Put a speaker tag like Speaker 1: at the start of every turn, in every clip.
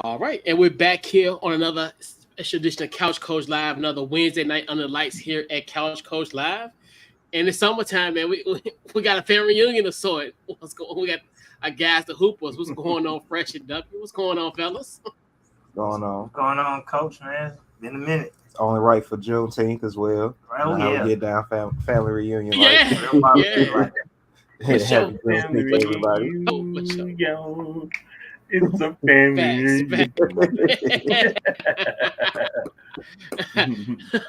Speaker 1: All right, and we're back here on another special edition of Couch Coach Live, another Wednesday night under the lights here at Couch Coach Live. And it's summertime, man. We got a family reunion of sort. What's going? We got our guys, the Hoopers. What's going on, Fresh and W? What's going on, fellas?
Speaker 2: Going on.
Speaker 3: What's going on, Coach, man? Been a minute.
Speaker 2: It's only right for Juneteenth as well.
Speaker 3: Oh,
Speaker 2: How
Speaker 3: yeah.
Speaker 2: we get down family reunion.
Speaker 1: Yeah,
Speaker 3: Real positive
Speaker 1: yeah.
Speaker 3: like
Speaker 1: For sure.
Speaker 2: Happy Juneteenth to everybody.
Speaker 1: Oh, for sure.
Speaker 4: It's a family
Speaker 1: Facts,
Speaker 4: reunion.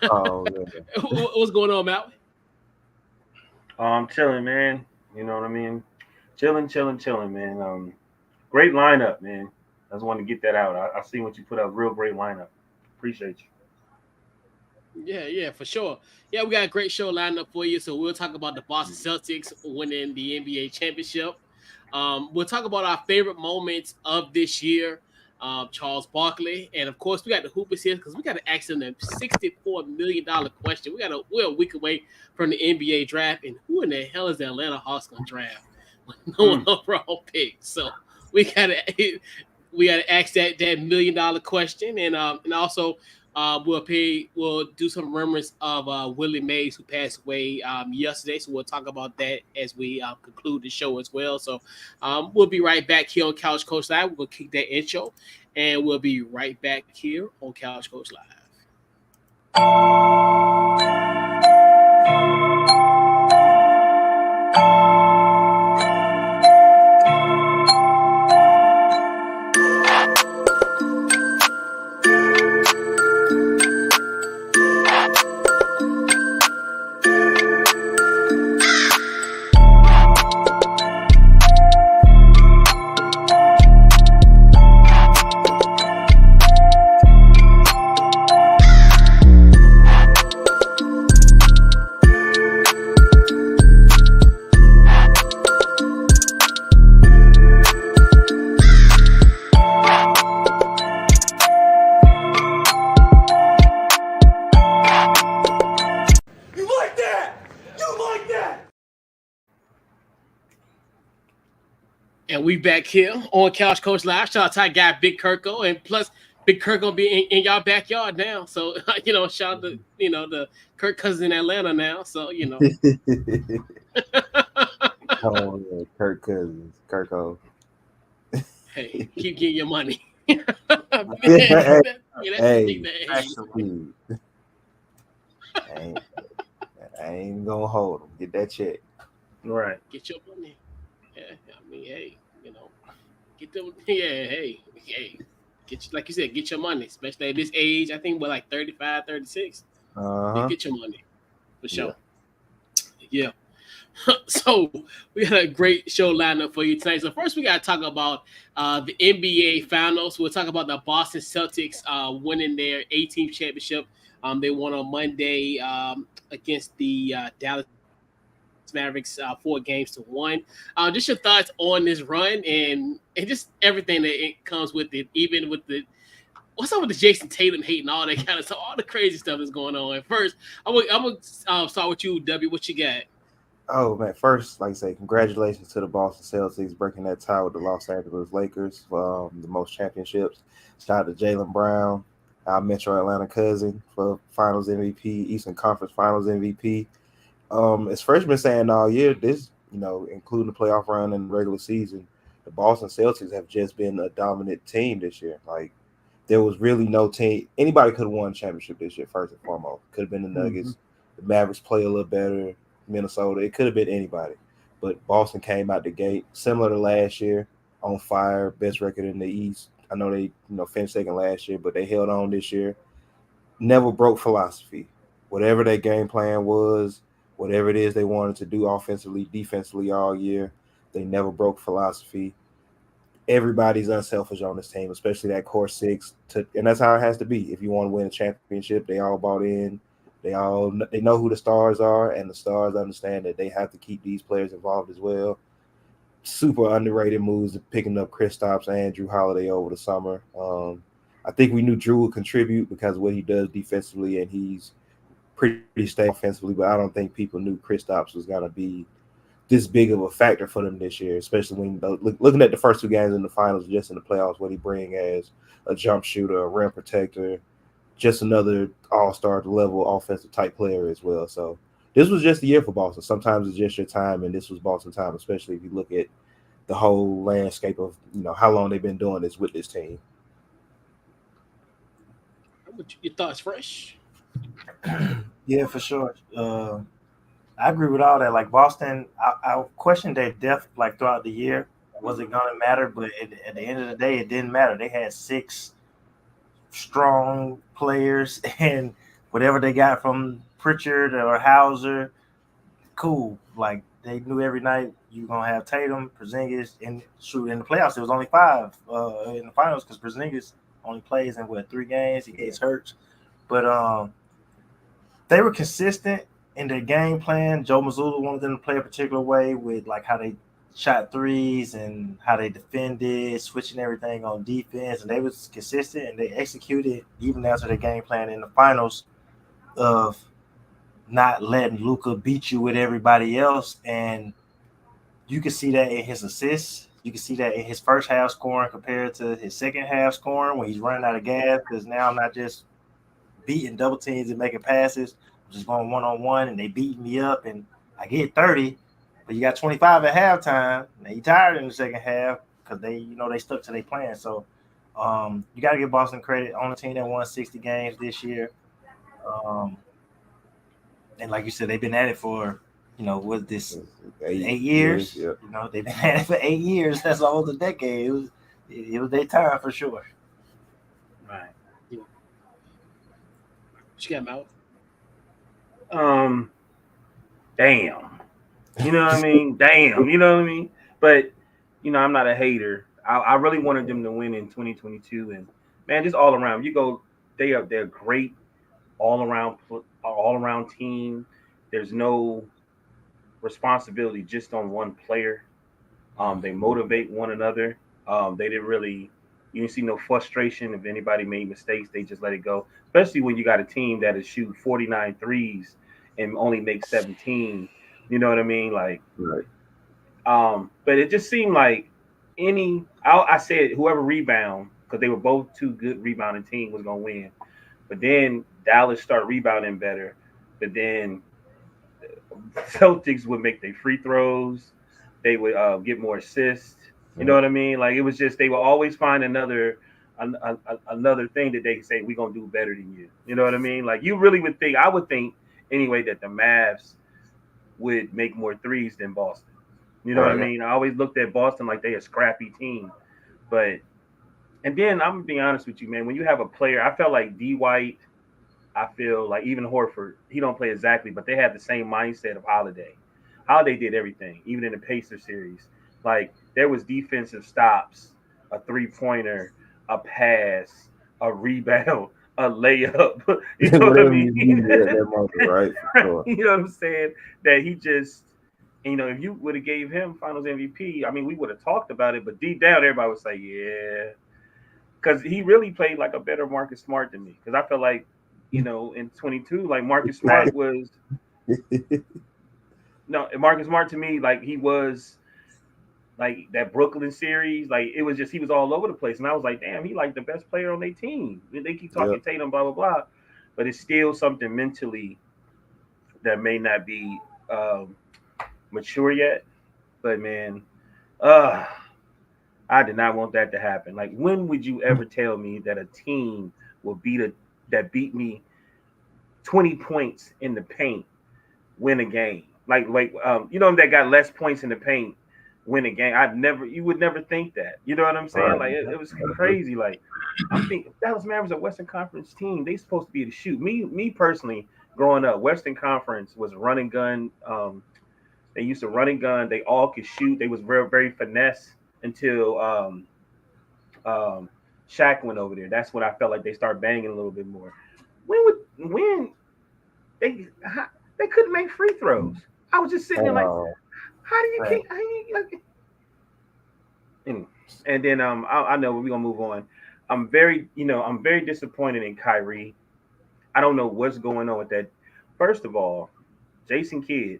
Speaker 2: Oh, yeah.
Speaker 1: What's going on, Mal?
Speaker 4: I'm chilling, man. You know what I mean? Chilling, man. Great lineup, man. I just wanted to get that out. I see what you put out. Real great lineup. Appreciate you.
Speaker 1: Yeah, for sure. Yeah, we got a great show lined up for you. So we'll talk about the Boston Celtics winning the NBA championship. We'll talk about our favorite moments of this year. Charles Barkley, and of course we got the Hoopers here because we got to ask them the $64 million question. We're a week away from the NBA draft, and who in the hell is the Atlanta Hawks gonna draft? No overall pick. So we gotta ask that $1 million question, and also we'll do some remembrance of Willie Mays, who passed away yesterday. So we'll talk about that as we conclude the show as well. So we'll be right back here on Couch Coach Live. We'll kick that intro, and we'll be right back here on Couch Coach Live. And we back here on Couch Coach Live. Shout out to our guy Big Kirko, and plus Big Kirk gonna be in y'all backyard now. So shout out to the Kirk cousins in Atlanta now. So
Speaker 2: Oh, yeah. Kirk Cousins, Kirko.
Speaker 1: Hey, keep getting your money.
Speaker 2: Hey, I ain't gonna hold him. Get that check.
Speaker 4: Right.
Speaker 1: Get your money. Yeah, I mean, hey, get them. Yeah, hey, get like you said, get your money. Especially at this age, I think we're like 35, 36. Get your money for sure. Yeah. So we got a great show lined up for you tonight. So first, we got to talk about the NBA Finals. We'll talk about the Boston Celtics winning their 18th championship. They won on Monday against the Dallas Mavericks 4-1. Just your thoughts on this run and just everything that it comes with it, even with what's up with the Jason Tatum hating, all that kind of stuff, all the crazy stuff is going on. At first, I'm gonna start with you, W. What you got?
Speaker 2: Oh man! First, like I say, congratulations to the Boston Celtics breaking that tie with the Los Angeles Lakers for the most championships. Shout out to Jaylen Brown, our Metro Atlanta cousin, for Finals MVP, Eastern Conference Finals MVP. As freshmen saying all year, this including the playoff run and regular season, the Boston Celtics have just been a dominant team this year. Like there was really no team. Anybody could have won a championship this year. First and foremost, could have been the Nuggets. The Mavericks play a little better. Minnesota, it could have been anybody, but Boston came out the gate similar to last year, on fire, best record in the East. I know they finished second last year, but they held on this year. Never broke philosophy. Whatever their game plan was, whatever it is they wanted to do offensively, defensively all year, they never broke philosophy. Everybody's unselfish on this team, especially that core six, and that's how it has to be. If you want to win a championship, they all bought in. They know who the stars are, and the stars understand that they have to keep these players involved as well. Super underrated moves, picking up Kristaps and Drew Holiday over the summer. I think we knew Drew would contribute because of what he does defensively, and he's pretty stable offensively, but I don't think people knew Kristaps was going to be this big of a factor for them this year, especially when looking at the first two games in the finals, just in the playoffs, what he bring as a jump shooter, a rim protector, just another all-star level offensive type player as well. So this was just the year for Boston. Sometimes it's just your time, and this was Boston time, especially if you look at the whole landscape of how long they've been doing this with this team.
Speaker 1: Your thoughts fresh?
Speaker 3: Yeah, for sure. I agree with all that. Like Boston, I questioned their depth like throughout the year. Was it going to matter? But at the end of the day, it didn't matter. They had 6 strong players, and whatever they got from Pritchard or Hauser, cool. Like they knew every night you're gonna have Tatum, Porzingis, and shoot in the playoffs. It was only 5 in the finals because Porzingis only plays in 3 games. He gets hurt, but they were consistent in their game plan. Joe Mazzulla wanted them to play a particular way with like how they shot threes and how they defended, switching everything on defense, and they was consistent and they executed even after the game plan in the finals of not letting Luka beat you with everybody else. And you can see that in his assists. You can see that in his first half scoring compared to his second half scoring when he's running out of gas, because now I'm not just beating double teams and making passes. I'm just going one-on-one and they beat me up and I get 30, but you got 25 at halftime. Now you tired in the second half because they stuck to their plan. So you got to give Boston credit on the team that won 60 games this year. And like you said, they've been at it for, what this 8 years?
Speaker 2: Yeah.
Speaker 3: They've been at it for 8 years. That's almost a decade. It was their time for sure.
Speaker 4: Right.
Speaker 1: Yeah. What you got,
Speaker 4: Damn. You know what I mean? Damn. You know what I mean? But I'm not a hater. I really wanted them to win in 2022, and man, just all around. They're great all around team. There's no responsibility just on one player. They motivate one another. They didn't really. You didn't see no frustration if anybody made mistakes. They just let it go. Especially when you got a team that is shoot 49 threes and only make 17. You know what I mean? Like,
Speaker 2: right.
Speaker 4: But it just seemed like I said whoever rebound, because they were both two good rebounding team, was gonna win. But then Dallas started rebounding better. But then Celtics would make their free throws. They would get more assists. You know what I mean? Like it was just they would always find another thing that they could say we're gonna do better than you. You know what I mean? Like you really would think. I would think anyway that the Mavs would make more threes than Boston. You know what I mean? I always looked at Boston like they a scrappy team, and then I'm gonna be honest with you, man. When you have a player, I felt like D. White. I feel like even Horford, he don't play exactly, but they have the same mindset of Holiday. Holiday did everything, even in the Pacers series. Like there was defensive stops, a 3-pointer, a pass, a rebound, a layup. You know what I mean?
Speaker 2: Right. Sure.
Speaker 4: You know what I'm saying? That he just, if you would have gave him Finals MVP, I mean, we would have talked about it, but deep down, everybody would say, yeah, because he really played like a better Marcus Smart than me. Because I felt like, in 22, like Marcus Smart was. No, Marcus Smart to me, like he was. Like that Brooklyn series, like it was just he was all over the place, and I was like, damn, he like the best player on their team. They keep talking Tatum, blah blah blah, but it's still something mentally that may not be mature yet. But man, I did not want that to happen. Like, when would you ever tell me that a team will that beat me 20 points in the paint win a game? Like that got less points in the paint win a game. You would never think that. You know what I'm saying? Right. Like it was crazy. Like I'm thinking Dallas Mavericks a Western Conference team. They supposed to be able to shoot. Me personally, growing up, Western Conference was run and gun. They used to run and gun. They all could shoot. They was very, very finesse until Shaq went over there. That's when I felt like they started banging a little bit more. When they couldn't make free throws. I was just sitting there like, how do you keep? And then I know we're gonna move on. I'm very disappointed in Kyrie. I don't know what's going on with that. First of all, Jason Kidd,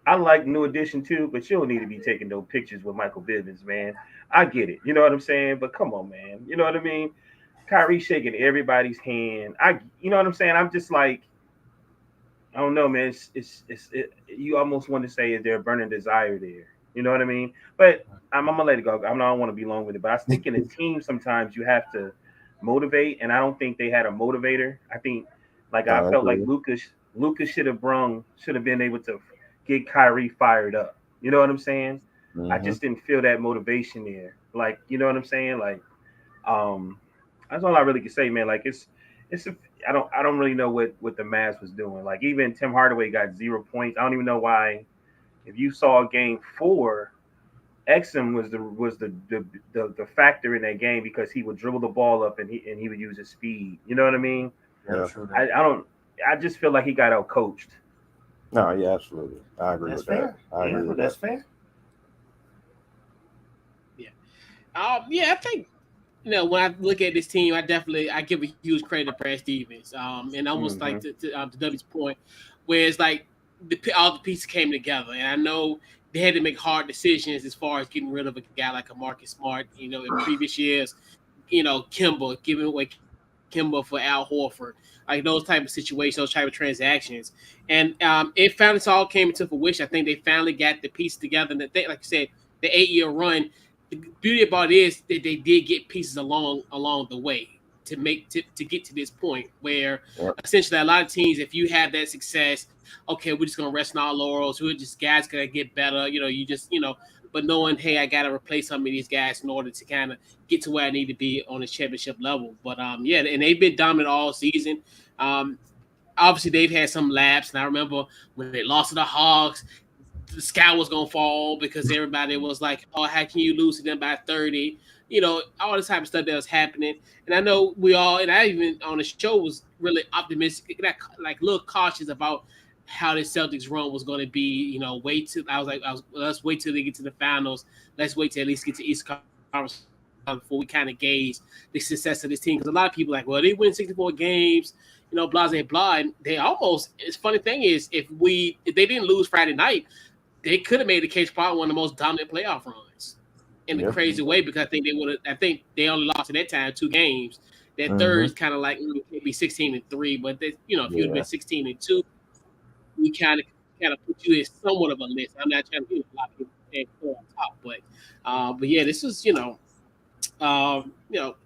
Speaker 4: I like New Edition too, but you don't need to be taking no pictures with Michael Bivins, man. I get it. You know what I'm saying? But come on, man. You know what I mean? Kyrie shaking everybody's hand. You know what I'm saying? I'm just like, I don't know, man. You almost want to say, is there a burning desire there? You know what I mean? But I'm gonna let it go. I don't want to be long with it, but I think in a team sometimes you have to motivate, and I don't think they had a motivator. I think, like I felt like Lucas should have been able to get Kyrie fired up. You know what I'm saying? Mm-hmm. I just didn't feel that motivation there. Like, you know what I'm saying? Like, that's all I really can say, man. Like, I don't really know what the Mavs was doing. Like, even Tim Hardaway got 0 points. I don't even know why. If you saw Game 4, Exum was the factor in that game because he would dribble the ball up and he would use his speed. You know what I mean?
Speaker 2: Yeah.
Speaker 4: I just feel like he got out coached.
Speaker 2: No, yeah, absolutely. I agree with that. I agree with
Speaker 3: that's fair.
Speaker 1: Yeah. I think, you know, when I look at this team, I give a huge credit to Brad Stevens. And almost like to W's point, where it's like all the pieces came together. And I know they had to make hard decisions as far as getting rid of a guy like a Marcus Smart. You know, in previous years, you know, Kimba, giving away Kimba for Al Horford, like those type of situations, those type of transactions. And it finally all came into fruition. I think they finally got the piece together. And like you said, the 8-year run, the beauty about it is that they did get pieces along the way to get to this point where essentially a lot of teams, if you have that success, okay, we're just gonna rest on our laurels. We're just guys gonna get better. You know, you just, you know, but knowing, hey, I gotta replace some of these guys in order to kind of get to where I need to be on the championship level. But yeah, and they've been dominant all season. Obviously they've had some laps, and I remember when they lost to the Hawks, the sky was gonna fall because everybody was like, "Oh, how can you lose to them by 30?" You know, all this type of stuff that was happening. And I know we all, and I even on the show was really optimistic, like a little cautious about how the Celtics run was going to be. You know, let's wait till they get to the finals. Let's wait till at least get to East Conference before we kind of gauge the success of this team. Because a lot of people are like, well, they win 64 games, you know, blah, blah, blah. And they almost, it's funny thing is, if they didn't lose Friday night, they could have made the case probably one of the most dominant playoff runs in a crazy way, because I think they only lost at that time 2 games. That third is kind of like maybe 16-3, but you know, if you'd been 16-2, we kind of put you in somewhat of a list. I'm not trying to get a lot of people on top, but yeah, this is, you know,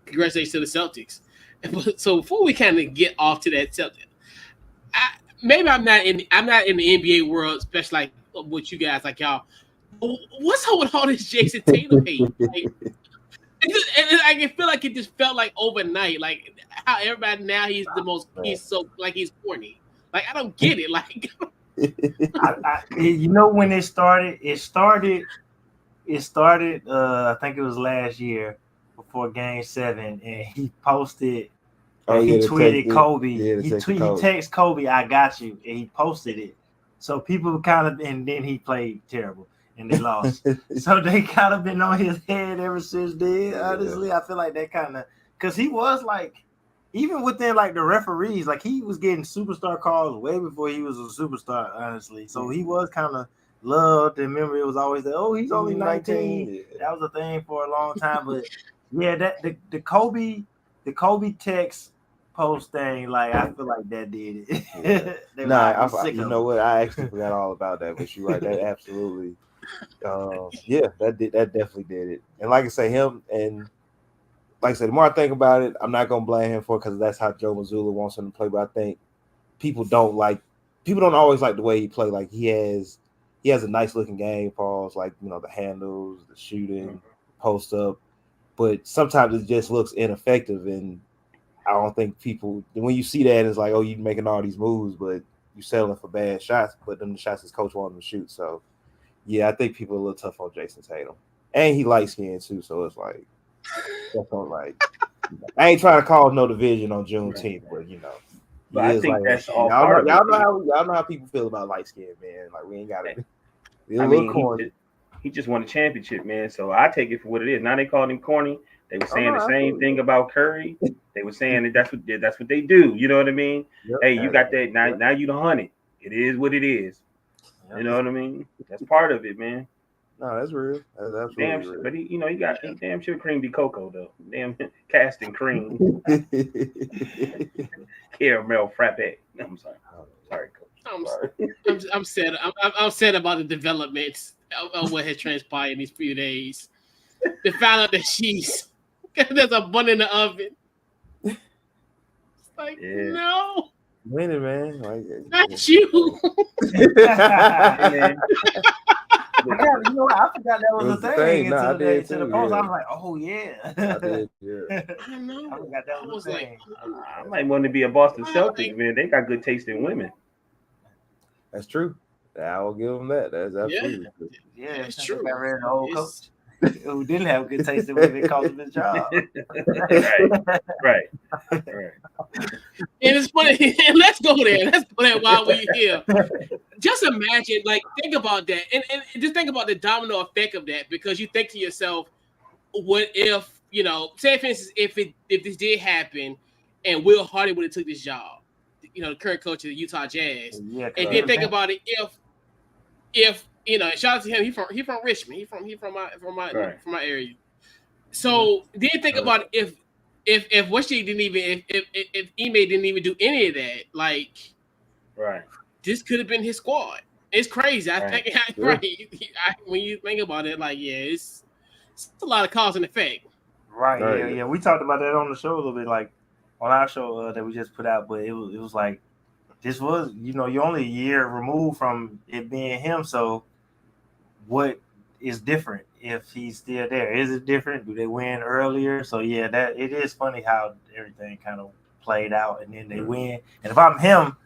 Speaker 1: congratulations to the Celtics. So before we kind of get off to that Celtics, maybe I'm not in the NBA world, especially like with you guys, like y'all. What's up with all this Jason Tatum hate? Like, I feel like it just felt like overnight, like how everybody now he's so like he's corny. Like, I don't get it. Like,
Speaker 3: you know, when it started. I think it was last year before Game 7, and he posted. He tweeted Kobe. He texted Kobe, "I got you," and he posted it. So people kind of, and then he played terrible and they lost. So they kind of been on his head ever since then. Honestly, I feel like that kind of, because he was like, even within like the referees, like he was getting superstar calls way before he was a superstar, honestly. So he was kind of loved. And remember, it was always that, oh, he's only 19. Yeah. That was a thing for a long time. But yeah, that the Kobe text post thing, like I feel like that did it.
Speaker 2: Yeah. You know what? I actually forgot all about that, but you're right. That absolutely, that definitely did it. And like I say, him, and like I said, the more I think about it, I'm not gonna blame him for it, because that's how Joe Mazzulla wants him to play. But I think people don't always like the way he plays. Like he has a nice looking game, Paul's, like, you know, the handles, the shooting, post up, but sometimes it just looks ineffective. And I don't think people, when you see that, it's like, oh, you're making all these moves, but you're settling for bad shots. But then the shots his coach wanted him to shoot. So yeah, I think people are a little tough on Jason Tatum, and he light skinned too. So it's like, that's not like, I ain't trying to cause no division on Juneteenth, but you know.
Speaker 4: But I think
Speaker 2: like,
Speaker 4: that's all.
Speaker 2: Y'all know how people feel about light skin, man. Like, we ain't got it.
Speaker 4: He just won a championship, man. So I take it for what it is. Now they called him corny. They were saying the same thing about Curry. They were saying that that's what they do. You know what I mean? Yep. Hey, you got that now. Now you the 100. It is what it is. You know what I mean? That's part of it, man.
Speaker 2: No, that's real. That's absolutely real.
Speaker 4: But he damn sure cream be cocoa though. Damn casting cream, caramel frappe. I'm sorry, coach.
Speaker 1: I'm sad. I'm sad about the developments of what has transpired in these few days. They found out that there's a bun in the oven. It's like no.
Speaker 2: Winning, man. Like,
Speaker 1: not you.
Speaker 3: I forgot that was a thing until the post. I was like, oh yeah.
Speaker 2: I did,
Speaker 1: I know.
Speaker 3: I forgot that was a thing.
Speaker 4: I might want to be a Boston Celtics, man. They got good taste in women.
Speaker 2: That's true. I will give them that. That's absolutely true.
Speaker 3: Yeah, it's true. I read an old coach who didn't have good taste in women cost him his job.
Speaker 4: Right.
Speaker 1: And it's funny. Let's go there. Let's go there while we're here. Just imagine, think about that, and just think about the domino effect of that, because you think to yourself, what if, say for instance, if this did happen, and Will Hardy would have took this job, the current coach of the Utah Jazz, and then think about it, if shout out to him, he from Richmond, he from my area. So then think about it, if Westy didn't even if Ime didn't even do any of that,
Speaker 4: right,
Speaker 1: this could have been his squad. It's crazy. I think when you think about it, it's a lot of cause and effect.
Speaker 3: Right. Yeah. We talked about that on the show a little bit, on our show that we just put out. But it was like, this was, you're only a year removed from it being him. So what is different if he's still there? Is it different? Do they win earlier? So yeah, that it is funny how everything kind of played out, and then they win. And if I'm him,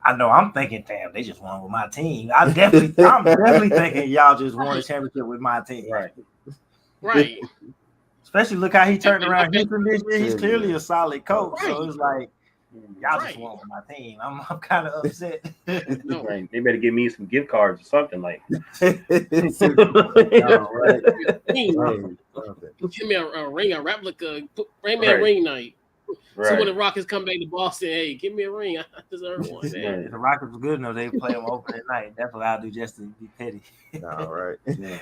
Speaker 3: I know I'm thinking, damn, they just won with my team. I'm definitely thinking y'all just won a championship with my team.
Speaker 1: Right.
Speaker 3: Especially look how he turned around Houston this year. He's clearly a solid coach. Right. So it's like, y'all just won with my team. I'm kind of upset.
Speaker 4: Right. They better give me some gift cards or something like.
Speaker 1: Give me a ring, a replica. Bring me a ring night. Right. So when the Rockets come back to Boston, hey, give me a ring. I deserve one.
Speaker 3: If the Rockets were good enough, they play them open at night. That's what I'll do just to be petty.
Speaker 2: All right. Yeah.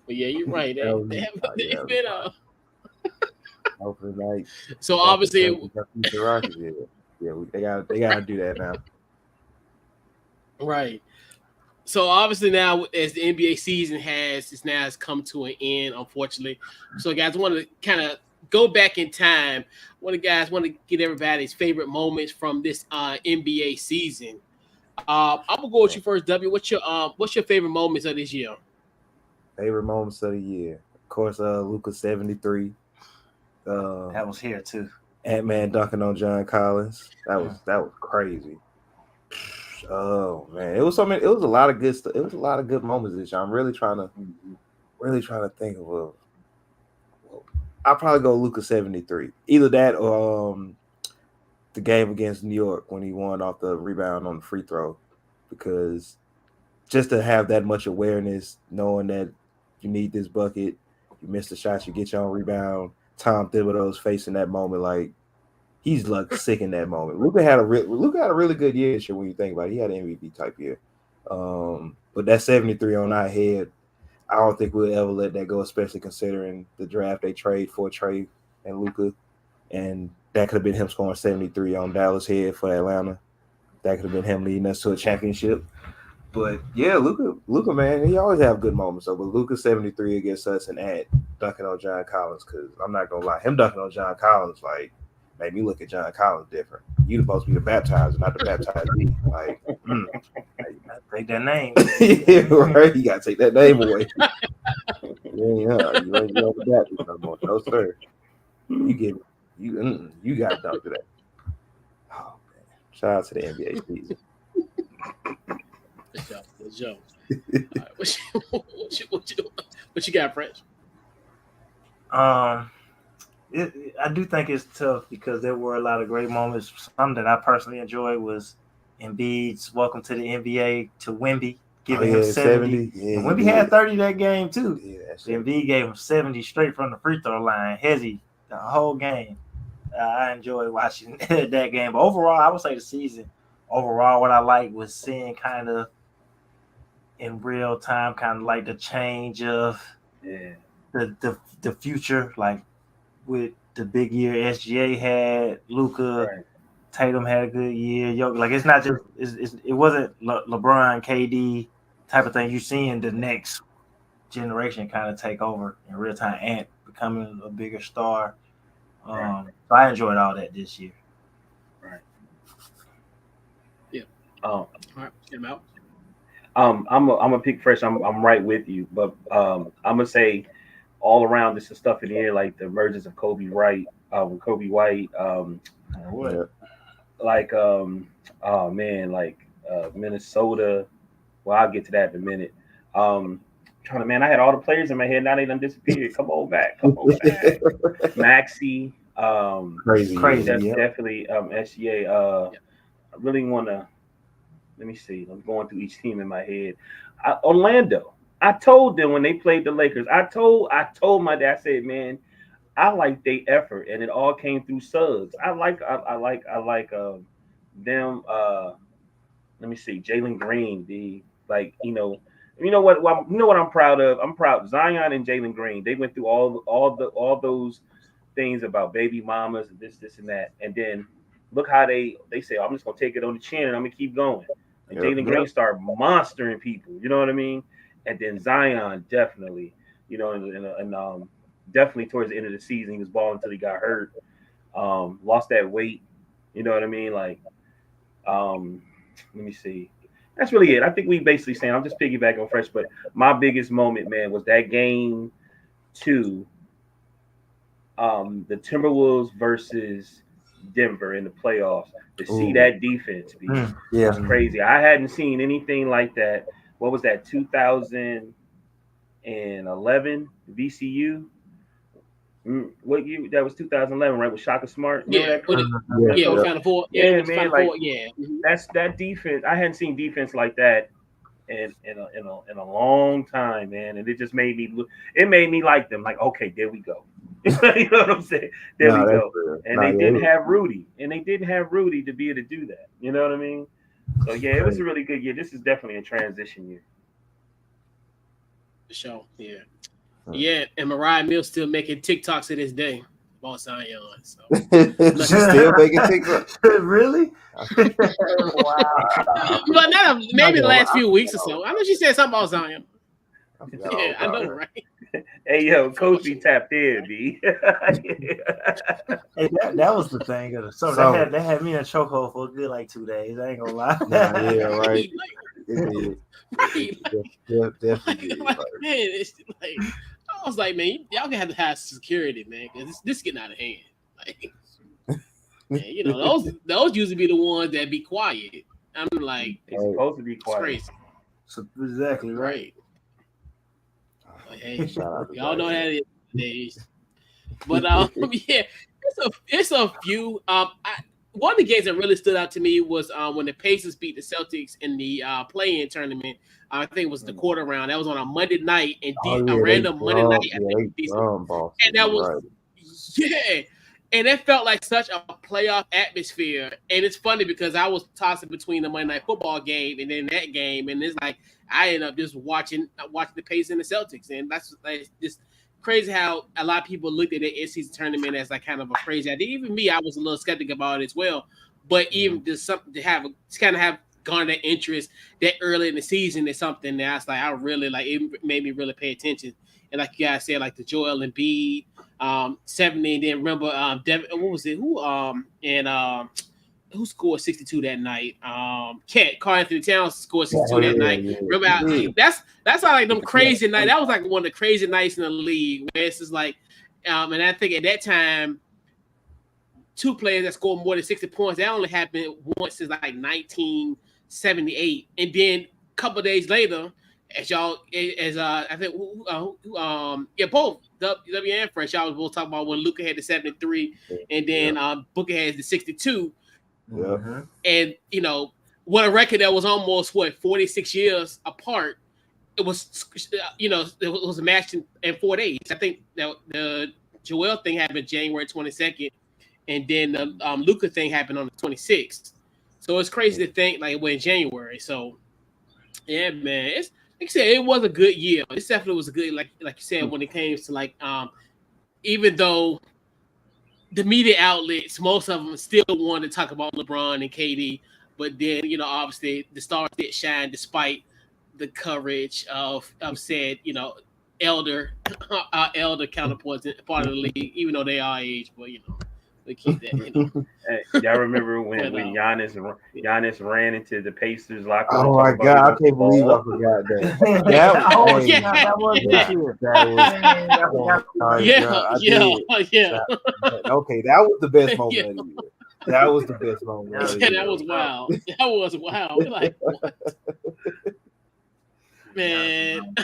Speaker 1: But yeah, you're right. They been
Speaker 2: open night.
Speaker 1: So obviously,
Speaker 2: the Rockets, they gotta do that now.
Speaker 1: Right. So obviously now, as the NBA season has come to an end, unfortunately. So guys, I want to kind of go back in time. Want to get everybody's favorite moments from this NBA season. I'm gonna go with you first, W. What's your favorite moments of this year?
Speaker 2: Favorite moments of the year, of course, Luka 73.
Speaker 3: That was here too.
Speaker 2: Ant-Man dunking on John Collins. That was crazy. Oh man, it was a lot of good stuff. It was a lot of good moments this year. I'm really trying to think of I'll probably go Luka 73. Either that or the game against New York when he won off the rebound on the free throw, because just to have that much awareness, knowing that you need this bucket, you miss the shot, you get your own rebound. Tom Thibodeau's face in that moment, he's sick in that moment. Luka had a really good year this year when you think about it. He had an MVP type year. But that 73 on our head, I don't think we'll ever let that go, especially considering the draft they trade for Trey and Luka. And that could have been him scoring 73 on Dallas' head for Atlanta. That could have been him leading us to a championship. But yeah, Luka, man, he always have good moments. So, but Luka 73 against us and Ant dunking on John Collins, because I'm not gonna lie, him dunking on John Collins made me look at John Collins different. You're supposed to be the baptizer, not the baptizee.
Speaker 3: Take that name.
Speaker 2: Right? You gotta take that name away. You ain't the Baptist no more. No sir. You got to dunk to that. Oh man! Shout out to the NBA season.
Speaker 1: Good job. All right, what you got, French?
Speaker 3: I do think it's tough because there were a lot of great moments. Some that I personally enjoyed was Embiid's welcome to the NBA to Wemby, giving him 70. Yeah, Wemby had 30 that game too. Yeah, Embiid gave him 70 straight from the free throw line. Hezzy, the whole game. I enjoyed watching that game. But overall, I would say the season overall, what I like was seeing kind of in real time, kind of like the change of the future, like with the big year SGA had, Luka,
Speaker 4: Right.
Speaker 3: Tatum had a good year. Like it's not just it wasn't LeBron, KD type of thing. You're seeing the next generation kind of take over in real time. Ant becoming a bigger star. So I enjoyed all that this year.
Speaker 4: Right.
Speaker 1: Yeah.
Speaker 4: All
Speaker 1: right. Get him out.
Speaker 4: I'm a pick fresh. I'm right with you, but I'm gonna say all around this is stuff in the air like the emergence of Kobe White. Like oh man, like Minnesota. Well, I'll get to that in a minute. I had all the players in my head. Now they done disappeared. Come on back. Maxi.
Speaker 2: Crazy.
Speaker 4: Definitely SGA. I really want to. Let me see. I'm going through each team in my head. Orlando. I told them when they played the Lakers. I told my dad. I said, man, I like their effort, and it all came through Suggs. I like them. Let me see. Jalen Green. You know what I'm proud of. I'm proud Zion and Jalen Green. They went through all those things about baby mamas and this and that, and then look how they say, I'm just gonna take it on the chin and I'm gonna keep going. And Jalen Green started monstering people. You know what I mean? And then Zion definitely, and definitely towards the end of the season he was balling until he got hurt. Lost that weight. You know what I mean? Like, let me see. That's really it. I think we basically saying, I'm just piggybacking on Fresh, but my biggest moment, man, was that game 2, the Timberwolves versus Denver in the playoffs. To see that defense was crazy. I hadn't seen anything like that. What was that, 2011 VCU? What year? That was 2011, right? With Shaka Smart.
Speaker 1: Yeah, Final Four.
Speaker 4: Yeah, man.
Speaker 1: Final
Speaker 4: Like,
Speaker 1: Four. Yeah,
Speaker 4: that's that defense. I hadn't seen defense like that in a long time, man. And it just made me look. It made me like them. Like, okay, there we go. You know what I'm saying? There we go. And they didn't have Rudy, to be able to do that. You know what I mean? So yeah, it was a really good year. This is definitely a transition year.
Speaker 1: For sure. Yeah. Yeah, and Mariah Mills still making TikToks to this day about Zion. So
Speaker 2: she's still making TikToks.
Speaker 3: Really?
Speaker 1: Wow. But not maybe the last few weeks or so. I know she said something about Zion. Yeah, I know, right?
Speaker 4: Hey, yo, Coach be tapped in, B.
Speaker 3: Hey, that was the thing. So they had me in a chokehold for a good 2 days. I ain't gonna lie.
Speaker 2: Yeah, right. It did. Definitely.
Speaker 1: Man, it's like I was like, man, y'all gonna have to have security, man, because this getting out of hand. Like, man, those usually be the ones that be quiet. I'm like,
Speaker 4: it's supposed to be quiet.
Speaker 1: Crazy.
Speaker 3: So, exactly right.
Speaker 1: But, hey, y'all know how it is. But yeah, it's a few. One of the games that really stood out to me was when the Pacers beat the Celtics in the play-in tournament. I think it was the quarter round. That was on a Monday night, and a random Monday night. And that was and it felt like such a playoff atmosphere. And it's funny because I was tossing between the Monday Night Football game and then that game, and it's like I ended up just watching the Pacers and the Celtics, and that's like just crazy how a lot of people looked at the in-season tournament as like kind of a crazy idea. Even me, I was a little skeptic about it as well. But even just something to have garner that interest that early in the season is something that I was like, I really like. It made me really pay attention. And like you guys said, like the Joel Embiid, 70. And then remember, Devin, what was it? Who scored 62 that night? Karl Anthony Towns scored 62 that night.
Speaker 2: Yeah.
Speaker 1: Remember, that's how like them crazy night. That was like one of the crazy nights in the league. Where it's just like, and I think at that time, 2 players that scored more than 60 points. That only happened once since like 1978. And then a couple of days later, I think both W and Fresh, y'all was both talking about when Luka had the 73, and then Booker has the 62.
Speaker 2: Yeah.
Speaker 1: And what a record that was almost 46 years apart. It was it was a match in 4 days. I think that the Joel thing happened January 22nd, and then the Luka thing happened on the 26th. So it's crazy to think like we're in January. So yeah, man, it's like I said, it was a good year. It definitely was a good like you said when it came to like even though the media outlets, most of them still wanted to talk about LeBron and KD, but then obviously the stars did shine despite the coverage of said elder elder counterparts part of the league, even though they are age, but we keep that.
Speaker 4: Hey, y'all remember when
Speaker 1: But,
Speaker 4: Giannis ran into the Pacers locker room?
Speaker 2: Oh my God, I can't believe I forgot that.
Speaker 3: That was this year.
Speaker 2: That was. Oh my God, I did. Okay, that was the best moment of the year. That was the best moment. Of the year.
Speaker 1: That was wild. That was wild. We're like, what? Man.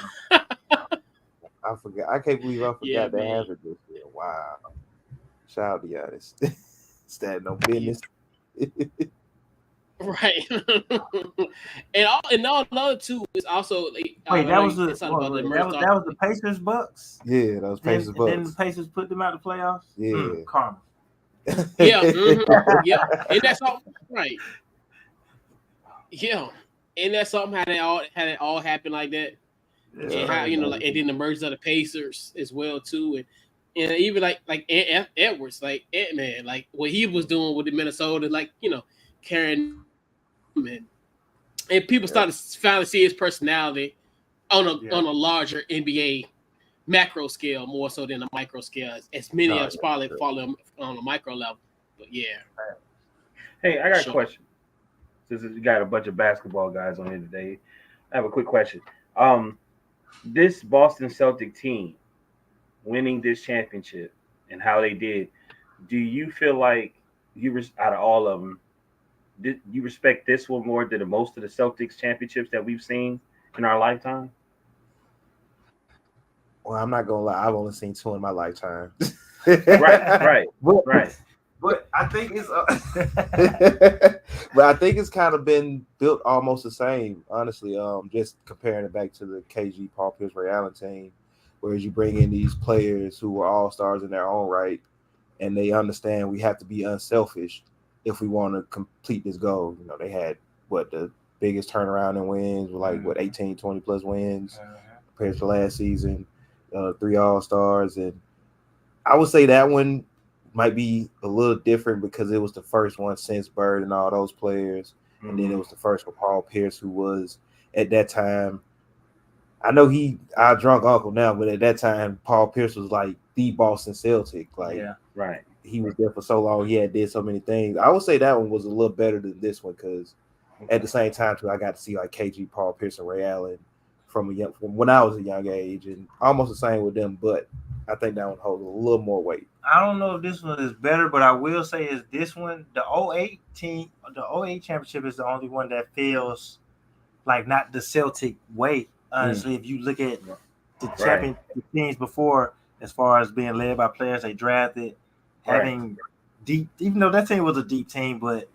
Speaker 2: I forgot. I can't believe I forgot that
Speaker 1: man.
Speaker 2: happened this year. Wow. Shout out to Giannis. Standing on business.
Speaker 1: Right. and all another too is also
Speaker 3: wait, that was the Pacers Bucks?
Speaker 2: Yeah, that was Pacers Bucks.
Speaker 3: Then the Pacers put them out of the playoffs?
Speaker 2: Yeah.
Speaker 3: Karma.
Speaker 1: Yeah. Yeah. And that's all right. Yeah. And that's something how it all happened like that. Yeah, and how and then the mergers of the Pacers as well too, and even like Edwards, like Ant-Man, like what he was doing with the Minnesota, like carrying and people started to finally see his personality on a larger NBA macro scale more so than a micro scale. As many of us probably follow him on a micro level, but yeah.
Speaker 4: Hey, I got a question. Since you got a bunch of basketball guys on here today, I have a quick question. This Boston Celtic team winning this championship and how they did, do you feel like out of all of them, did you respect this one more than most of the Celtics championships that we've seen in our lifetime?
Speaker 2: Well, I'm not gonna lie, I've only seen 2 in my lifetime.
Speaker 4: right.
Speaker 2: But I think it's but I think it's kind of been built almost the same, honestly. Just comparing it back to the KG Paul Pierce Ray Allen team, whereas you bring in these players who were all stars in their own right, and they understand we have to be unselfish if we want to complete this goal. They had the biggest turnaround in wins with 18, 20 plus wins compared to last season, 3 All-Stars, and I would say that one might be a little different because it was the first one since Bird and all those players. And then it was the first for Paul Pierce, who was at that time, I know our drunk uncle now, but at that time, Paul Pierce was like the Boston Celtic. He was there for so long. He had did so many things. I would say that one was a little better than this one because at the same time, too, I got to see like KG, Paul Pierce, and Ray Allen from when I was a young age, and almost the same with them. But I think that one holds a little more weight.
Speaker 3: I don't know if this one is better, but I will say is this one, the 08 team, the 08 championship is the only one that feels like not the Celtic way. Honestly, if you look at the champion teams before, as far as being led by players they drafted, having deep, even though that team was a deep team, but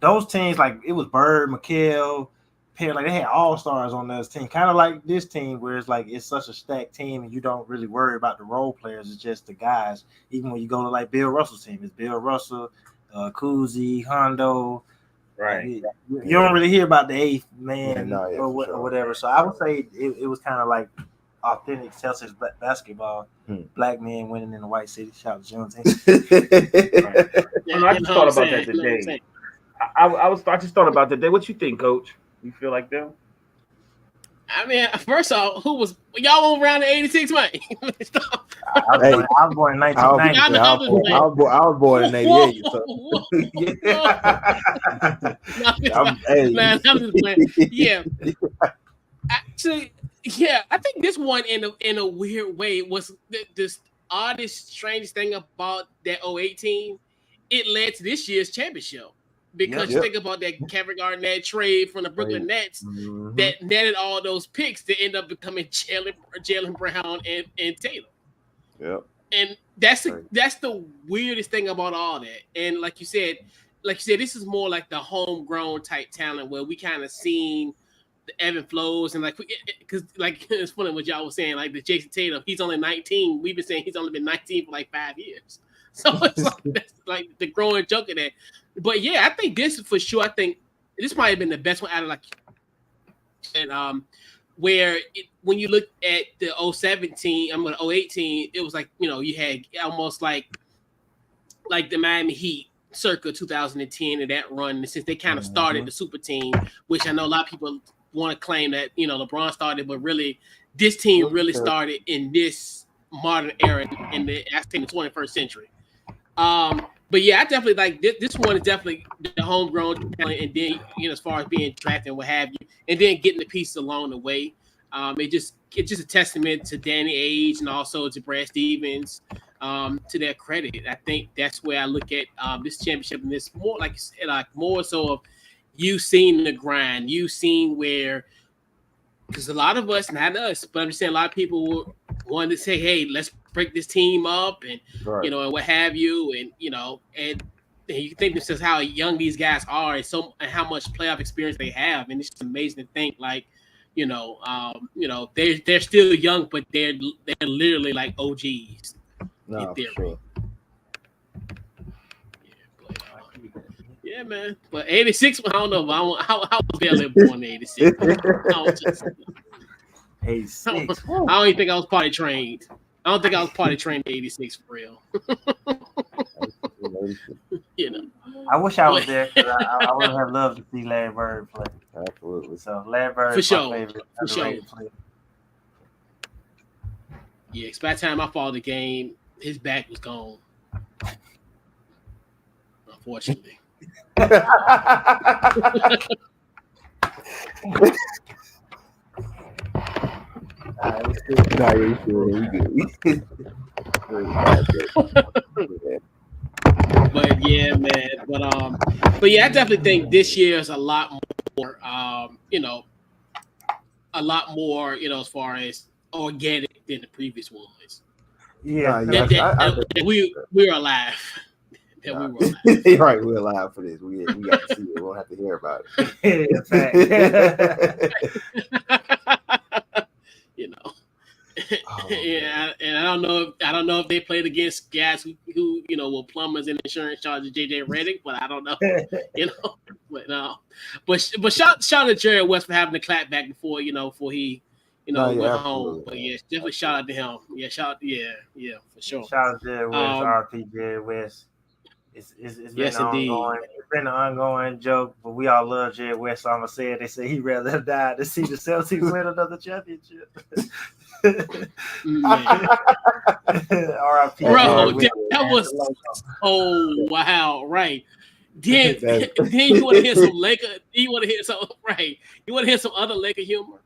Speaker 3: those teams, like it was Bird, McHale, Perry, like they had all-stars on those team, kind of like this team where it's like it's such a stacked team and you don't really worry about the role players, it's just the guys. Even when you go to like Bill Russell's team, it's Bill Russell, Kuzi, Hondo.
Speaker 4: Right.
Speaker 3: You don't really hear about the eighth man or whatever. So I would say it was kind of like authentic Celtics basketball. Black men winning in the white city. Shout out to
Speaker 4: Juneteenth. I just thought about that today. I just thought about that today. What you think, Coach? You feel like them?
Speaker 1: I mean, first off, who was y'all around the 86, man?
Speaker 3: I was born in 1990.
Speaker 2: I was born in 88.
Speaker 1: Man, I'm just playing. Yeah. Actually, yeah, I think this one in a weird way was this oddest, strangest thing about that 08 team. It led to this year's championship. Because you think about that Kevin Garnett trade from the Brooklyn Nets that netted all those picks to end up becoming Jaylen Brown and Taylor.
Speaker 2: Yep.
Speaker 1: And that's the weirdest thing about all that. And like you said, this is more like the homegrown type talent where we kind of seen the ebb and flows and because it's funny what y'all was saying, like the Jason Tatum, he's only 19. We've been saying he's only been 19 for like 5 years. So it's like, that's like the growing joke of that. But yeah, I think this for sure. I think this might have been the best one out of like, and where when you look at the 017, I'm going 018, it was like you had almost like the Miami Heat circa 2010 and that run, since they kind of started the super team, which I know a lot of people want to claim that LeBron started, but really this team really started in this modern era in the 21st century. But yeah, I definitely like this one is definitely the homegrown talent, and then as far as being drafted and what have you, and then getting the pieces along the way. It's just a testament to Danny Ainge and also to Brad Stevens, to their credit. I think that's where I look at this championship, and it's more like more so of you seen the grind, you seen where, because a lot of us, not us, but I'm just saying a lot of people wanted to say, hey, let's break this team up, and and what have you, and and you think this is how young these guys are, and how much playoff experience they have, and it's just amazing to think like. They're still young, but they're literally like OGs.
Speaker 2: No, for sure.
Speaker 1: Yeah, man. But 86, I don't know. How was Bell born in 86?
Speaker 3: 86.
Speaker 1: I don't even think I was party trained. I don't think I was party trained in 86 for real.
Speaker 3: I wish I was there, because I would have loved to see Larry Bird play.
Speaker 2: Absolutely.
Speaker 3: So Larry Bird
Speaker 1: for
Speaker 3: is
Speaker 1: sure.
Speaker 3: my favorite.
Speaker 1: For sure. Yeah, by the time I followed the game, his back was gone. Unfortunately. But yeah, man. But yeah, I definitely think this year is a lot more, as far as organic than the previous ones.
Speaker 3: Yeah,
Speaker 1: we were alive. We were alive.
Speaker 2: Right, we're alive for this. We got to see it. We won't have to hear about it.
Speaker 1: Yeah, and I don't know if they played against guys who were plumbers and insurance charges, JJ Redick, but I don't know. But shout to Jerry West for having the clap back before he went home. But yeah, definitely shout out to him. Yeah, for sure.
Speaker 3: Shout out to Jerry West, RP Jerry West. It's been ongoing. It's been an ongoing joke, but we all love Jerry West. So I'm gonna say it. They say he'd rather have died to see the Celtics win another championship. R.I.P.
Speaker 1: Bro, that was wow, right. Then you want to hear some Laker. You want to hear some right. You want to hear some other Laker humor.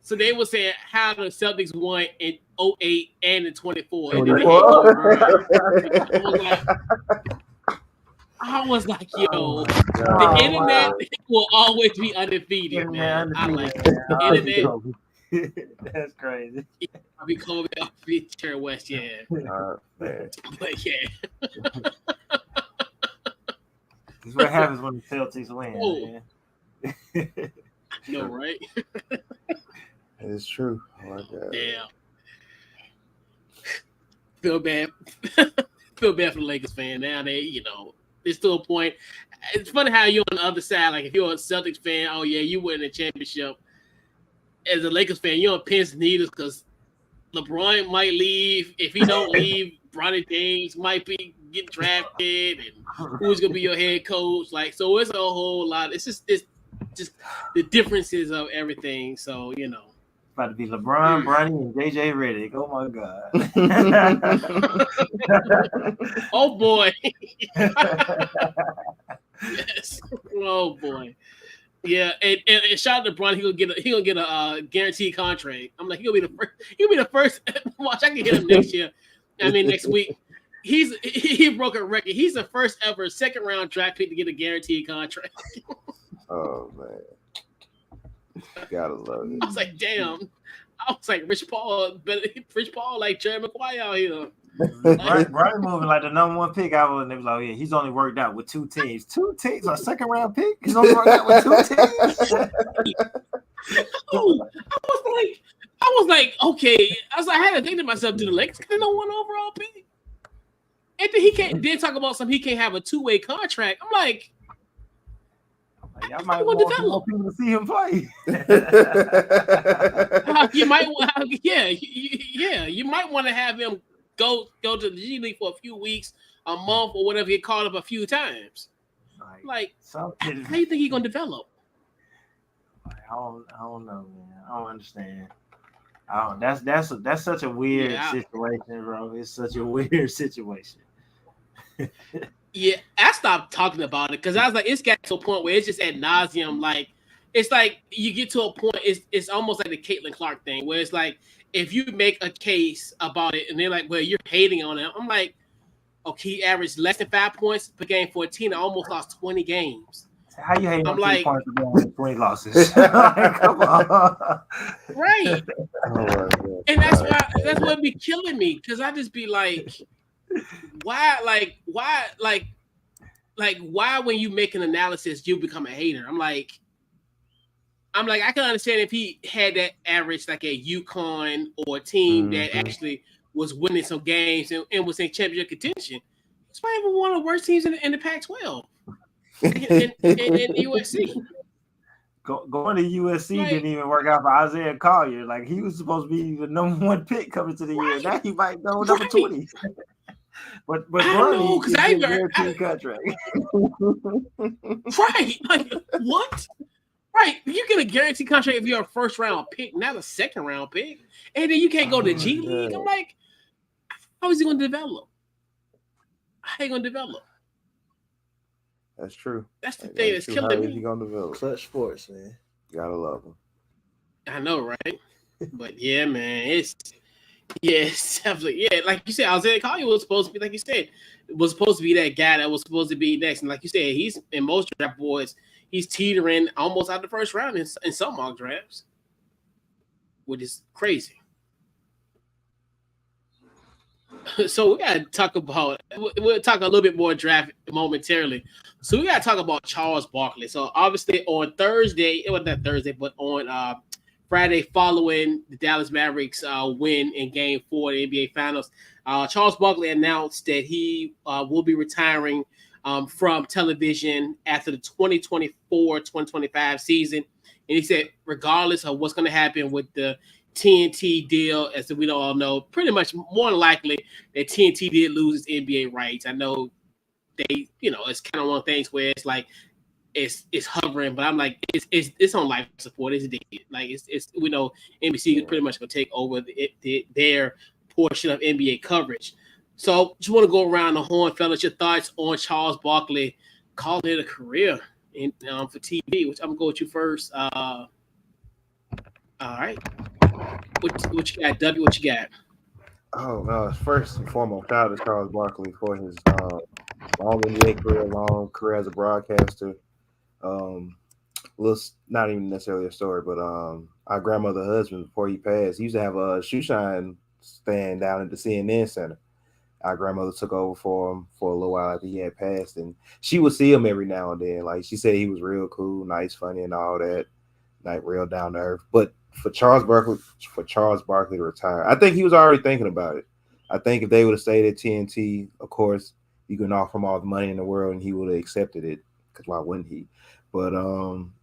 Speaker 1: So they were saying how the Celtics won in 08 and in 24. I was like, yo, the internet will always be undefeated, man. I like the
Speaker 3: internet. That's crazy.
Speaker 1: I'll be calling off Jerry West, yeah. But yeah.
Speaker 3: This is what happens when the Celtics win. Man.
Speaker 1: No, right?
Speaker 2: It's true. Oh my God.
Speaker 1: Damn. Feel bad for the Lakers fan. Now it's to a point. It's funny how you're on the other side. Like if you're a Celtics fan, oh yeah, you win the championship. As a Lakers fan, you're on pins and needles because LeBron might leave. If he don't leave, Bronny James might be getting drafted, and who's gonna be your head coach? Like, so it's a whole lot. It's just the differences of everything. So
Speaker 3: about to be LeBron, Bronny, and JJ Redick. Oh my God.
Speaker 1: Oh boy. Yes. Oh boy. Yeah, and shout out to Bronny. He'll get a guaranteed contract. I'm like, he'll be the first. Watch, I can hit him next year. Next week. He broke a record. He's the first ever second round draft pick to get a guaranteed contract.
Speaker 2: Oh man. Gotta love it.
Speaker 1: I was like, damn. I was like, Rich Paul like Jerry Maguire out here.
Speaker 3: Brian moving like the number one pick. I was, and they was like, oh, yeah, he's only worked out with 2 teams. 2 teams, a second round pick. He's only worked out with 2 teams.
Speaker 1: I was like, okay. I had to think to myself, do the Lakers get a 1 overall pick? And then he can't then talk about something he can't have a two-way contract. I'm like,
Speaker 3: y'all might want more people to see him play.
Speaker 1: You might, you might want to have him go to the G League for a few weeks, a month, or whatever. Get called up a few times. Like, how do you think he's gonna develop?
Speaker 3: I don't know, man. I don't understand. That's such a weird situation, bro. It's such a weird situation.
Speaker 1: Yeah, I stopped talking about it because I was like, it's got to a point where it's just ad nauseum. Like, it's like you get to a point, it's almost like the Caitlin Clark thing, where it's like if you make a case about it and they're like, well, you're hating on it. I'm like, okay, he averaged less than 5 points per game for a team that almost lost 20 games.
Speaker 3: How you hating on 3 points per game 20 losses? Come on.
Speaker 1: Right. And that's what be killing me, because I just be like, why when you make an analysis you become a hater? I'm like I can understand if he had that average like a UConn or a team that actually was winning some games and was in championship contention. It's probably one of the worst teams in the Pac-12 in USC.
Speaker 3: Going to USC didn't even work out for Isaiah Collier. Like, he was supposed to be the number 1 pick coming to the year. Now he might go number 20. But I don't know, because I guaranteed contract.
Speaker 1: Right. Like, what? Right. You get a guaranteed contract if you're a first round pick, not a second round pick. And then you can't go to G League. I'm like, how is he going to develop? How are you going to develop?
Speaker 2: That's true.
Speaker 1: That's the thing that's killing me.
Speaker 2: How is he going to develop?
Speaker 3: Clutch sports, man.
Speaker 2: You gotta love him.
Speaker 1: I know, right? But yeah, man, it's definitely, like you said, Isaiah Collier was supposed to be, like you said, was supposed to be that guy that was supposed to be next. And like you said, he's in most draft boards, he's teetering almost out the first round in some mock drafts, which is crazy. So we gotta talk about. We'll talk a little bit more draft momentarily. So we gotta talk about Charles Barkley. So obviously on Thursday, it wasn't that Thursday, but on Friday following the Dallas Mavericks win in Game 4 of the NBA Finals, Charles Barkley announced that he will be retiring from television after the 2024-2025 season. And he said, regardless of what's going to happen with the TNT deal, as we all know, pretty much more likely that TNT did lose its NBA rights. I know they, it's kind of one of the things where it's like it's hovering, but I'm like it's on life support. It's dead. Like it's we know NBC is pretty much gonna take over their portion of NBA coverage. So just want to go around the horn, fellas. Your thoughts on Charles Barkley calling it a career for TV? Which I'm gonna go with you first. All right. What you got, W? What you got?
Speaker 2: Oh, first and foremost, shout out to Charles Barkley for his long NBA career, long career as a broadcaster. Not even necessarily a story, but our grandmother's husband, before he passed, he used to have a shoe shine stand down at the CNN Center. Our grandmother took over for him for a little while after he had passed, and she would see him every now and then. Like, she said he was real cool, nice, funny, and all that, like real down to earth. But for Charles Barkley to retire, I think he was already thinking about it. I think if they would have stayed at TNT, of course, you can offer him all the money in the world, and he would have accepted it, because why wouldn't he? But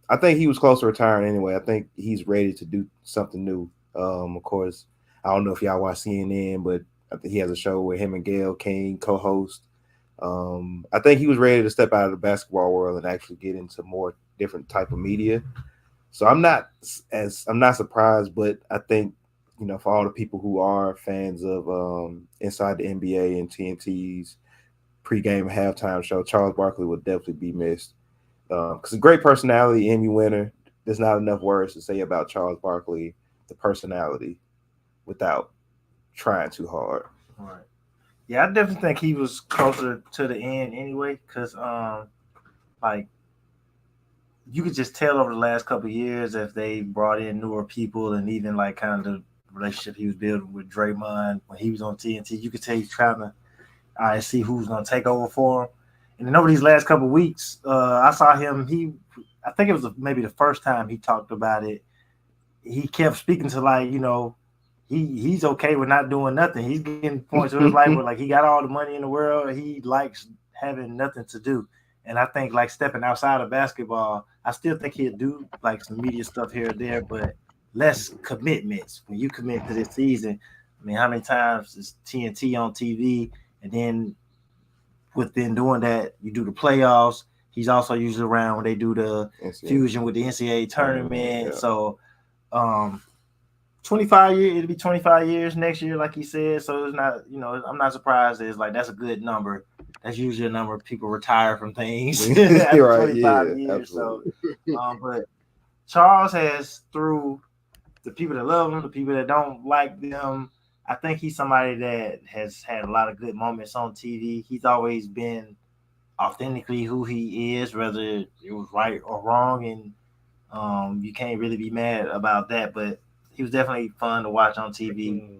Speaker 2: I think he was close to retiring anyway. I think he's ready to do something new. Of course, I don't know if y'all watch CNN, but I think he has a show where him and Gayle King co-host. I think he was ready to step out of the basketball world and actually get into more different type of media. So I'm not surprised, but I think, for all the people who are fans of Inside the NBA and TNT's pregame and halftime show, Charles Barkley will definitely be missed. Because a great personality, Emmy winner. There's not enough words to say about Charles Barkley, the personality, without trying too hard.
Speaker 3: Right. Yeah, I definitely think he was closer to the end anyway, because you could just tell over the last couple of years if they brought in newer people, and even like kind of the relationship he was building with Draymond when he was on TNT, you could tell he's trying to see who's going to take over for him. And then over these last couple of weeks, I saw him. I think it was maybe the first time he talked about it. He kept speaking to he's okay with not doing nothing. He's getting points of his life where like he got all the money in the world. He likes having nothing to do. And I think like stepping outside of basketball, I still think he'll do like some media stuff here or there, but less commitments. When you commit to this season, I mean, how many times is TNT on TV? And then within doing that, you do the playoffs. He's also usually around when they do the fusion with the NCAA tournament. Yeah. So 25 years, it'll be 25 years next year, like he said. So it's not, I'm not surprised. It's like that's a good number. That's usually a number of people retire from things after right, 25 years. Absolutely. So, but Charles has, through the people that love him, the people that don't like them, I think he's somebody that has had a lot of good moments on TV. He's always been authentically who he is, whether it was right or wrong, and you can't really be mad about that. But he was definitely fun to watch on TV.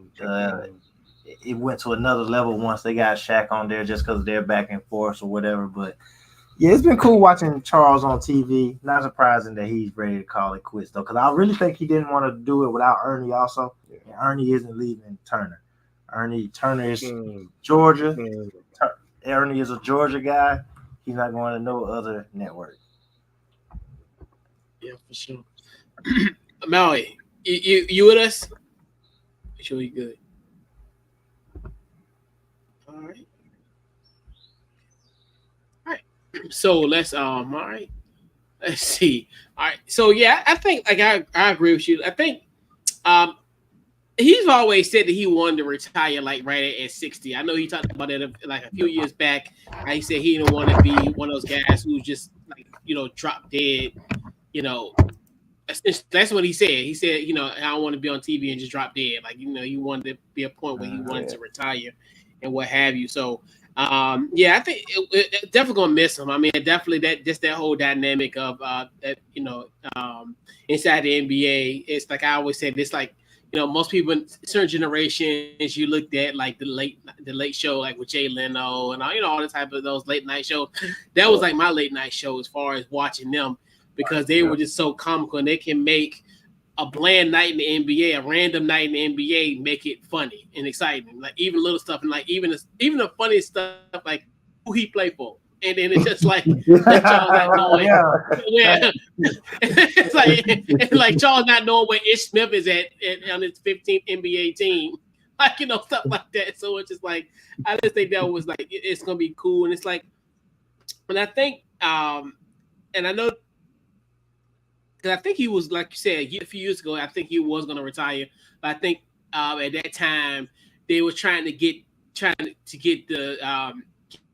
Speaker 3: It went to another level once they got Shaq on there, just because of their back and forth or whatever. But yeah, it's been cool watching Charles on TV. Not surprising that he's ready to call it quits though, because I really think he didn't want to do it without Ernie also. Yeah. And Ernie isn't leaving Turner. Turner is Georgia. Ernie is a Georgia guy. He's not going to no other network.
Speaker 1: Yeah, for sure. Maui, you with us? Make sure you good. All right. So let's all right. Let's see. All right. So yeah, I think like I agree with you. I think he's always said that he wanted to retire like right at 60. I know he talked about it like a few years back. He said he didn't want to be one of those guys who just like drop dead. That's what he said. He said, I don't want to be on TV and just drop dead. Like he wanted to be a point where he wanted to retire and what have you. So yeah, I think it definitely gonna miss him. I mean, definitely that whole dynamic of that inside the NBA. It's like I always said. It's like most people in certain generations you looked at like the late show like with Jay Leno and all the type of those late night shows. That was like my late night show as far as watching them because they were just so comical and they can make a bland night in the NBA, a random night in the NBA, make it funny and exciting. Like even little stuff and like even the funniest stuff like who he played for. And then it's just like Charles not knowing where it's like Charles not knowing where Ish Smith is at on his 15th NBA team. Like, stuff like that. So it's just like I just think that was like it's gonna be cool. And it's like, and I think and I know because I think he was, like you said, a few years ago, I think he was going to retire. But I think at that time they were trying to get the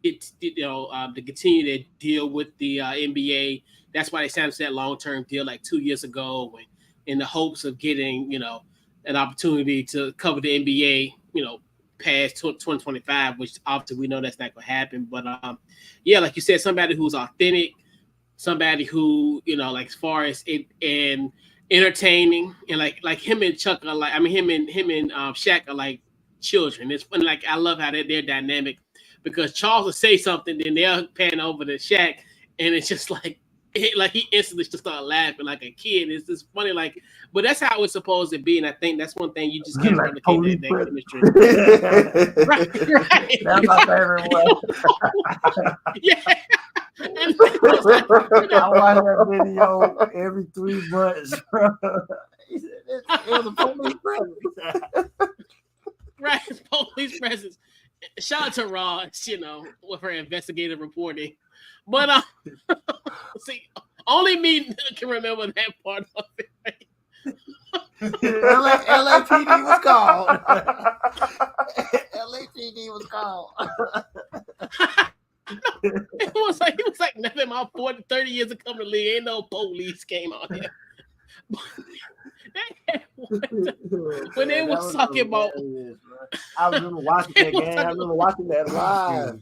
Speaker 1: to continue their deal with the NBA. That's why they signed that long-term deal like 2 years ago, in the hopes of getting an opportunity to cover the NBA, past 2025, which obviously we know that's not going to happen. But yeah, like you said, somebody who's authentic. Somebody who, like as far as it and entertaining and like him and Chuck are like, I mean, him and Shaq are like children. It's funny, like I love how they're dynamic because Charles will say something, then they'll pan over to Shaq, and it's just like he instantly just start laughing like a kid. It's just funny, like, but that's how it's supposed to be, and I think that's one thing you just can't replicate that chemistry. Right.
Speaker 3: That's my favorite one.
Speaker 1: Yeah.
Speaker 3: I watch that video every 3 months. It was a police presence.
Speaker 1: Right, police presence. Shout out to Ross, with her investigative reporting. But see, only me can remember that part of it.
Speaker 3: LAPD was called. LAPD was called.
Speaker 1: It was like nothing. My 30 years of coming to the league, ain't no police came out here. When they was talking about,
Speaker 3: I remember watching that game. I remember watching that live.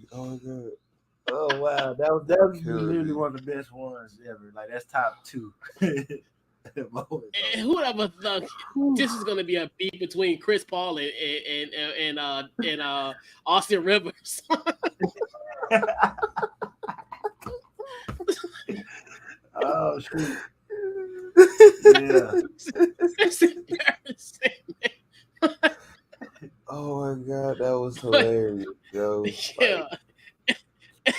Speaker 3: Oh wow, that was literally one of the best ones ever. Like that's top 2.
Speaker 1: And who would ever thought this is going to be a beef between Chris Paul and Austin Rivers?
Speaker 3: Oh shoot!
Speaker 1: Yeah, it's embarrassing.
Speaker 2: Oh my god, that was hilarious, yo.
Speaker 1: Yeah.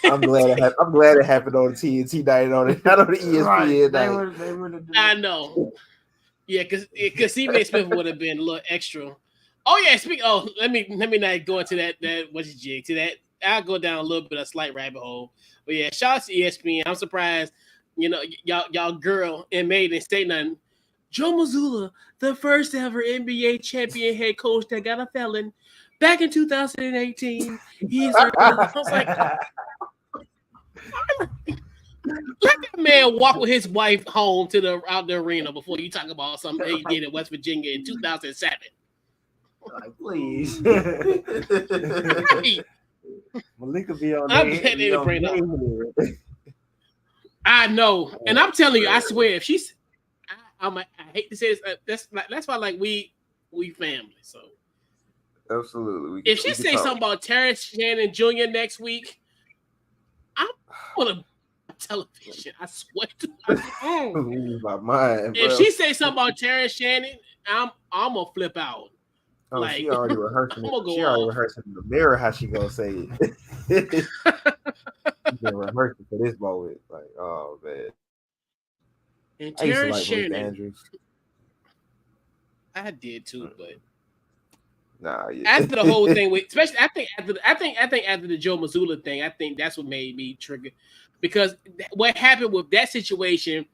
Speaker 2: I'm glad it happened on TNT night, not on the ESPN night.
Speaker 1: I know. Yeah, because Stephen Smith would have been a little extra. Oh yeah, let me not go into that what's jig to that. I'll go down a little bit of slight rabbit hole. But yeah, shout out to ESPN. I'm surprised, y'all girl and made didn't say nothing. Joe Mazzulla, the first ever NBA champion head coach that got a felon, back in 2018. I was like, let that man walk with his wife home to out the arena before you talk about something he did in West Virginia in 2007.
Speaker 3: Like, please.
Speaker 1: Right.
Speaker 3: Malika be on
Speaker 1: I'm glad they didn't bring it up. I know, and I'm telling you, I swear, if she's, I hate to say this, that's why like we family. So
Speaker 2: absolutely,
Speaker 1: if she say something about Terrence Shannon Jr. next week, I'm gonna television. I swear to
Speaker 2: my mind.
Speaker 1: If she say something about Terrence Shannon, I'm gonna flip out.
Speaker 2: Oh, like, she already rehearsing it. She already rehearsing in the mirror how she gonna say it. She's been rehearsing for this moment. Like, oh man.
Speaker 1: And Terrence Shannon,
Speaker 2: Andrews.
Speaker 1: I did too, but
Speaker 2: nah. Yeah.
Speaker 1: After the whole thing, with especially I think after the Joe Mazzulla thing, I think that's what made me trigger, because what happened with that situation,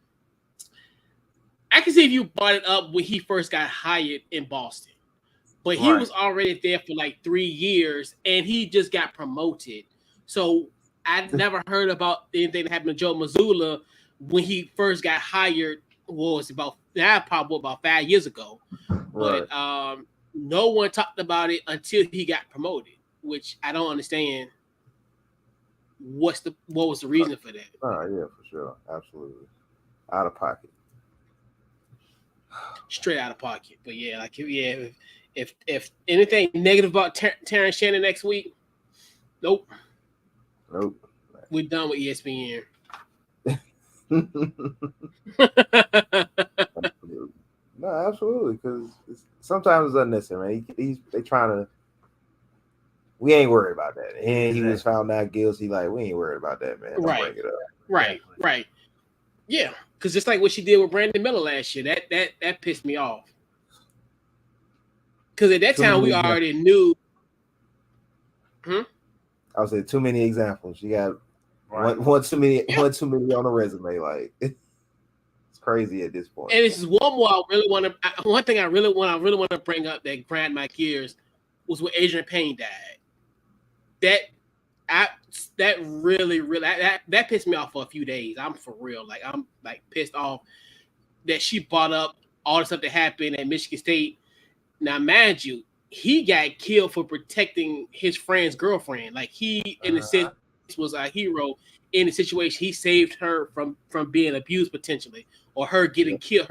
Speaker 1: I can see if you brought it up when he first got hired in Boston. But he was already there for like 3 years, and he just got promoted. So I never heard about anything that happened to Joe Mazzulla when he first got hired. Was probably about 5 years ago. Right. But no one talked about it until he got promoted, which I don't understand. What was the reason for that?
Speaker 2: Oh yeah, for sure, absolutely, out of pocket,
Speaker 1: straight out of pocket. But yeah, like If anything negative about Terrence Shannon next week, nope. We're done with ESPN.
Speaker 2: No, absolutely, because sometimes it's unnecessary. They trying to. We ain't worried about that. And he was found not guilty. Like, we ain't worried about that, man. Don't bring it up.
Speaker 1: Right. Yeah, because just like what she did with Brandon Miller last year, that pissed me off. Because at that time we already knew.
Speaker 2: I would say too many examples. You got one too many on the resume. Like, it's crazy at this point.
Speaker 1: And this is one more I really want to. One thing I really want to bring up that grind my gears was when Adrian Payne died. That really that pissed me off for a few days. I'm for real. Like, I'm like pissed off that she brought up all the stuff that happened at Michigan State. Now, mind you, he got killed for protecting his friend's girlfriend. Like, he, in a sense, was a hero in the situation. He saved her from being abused potentially, or her getting killed,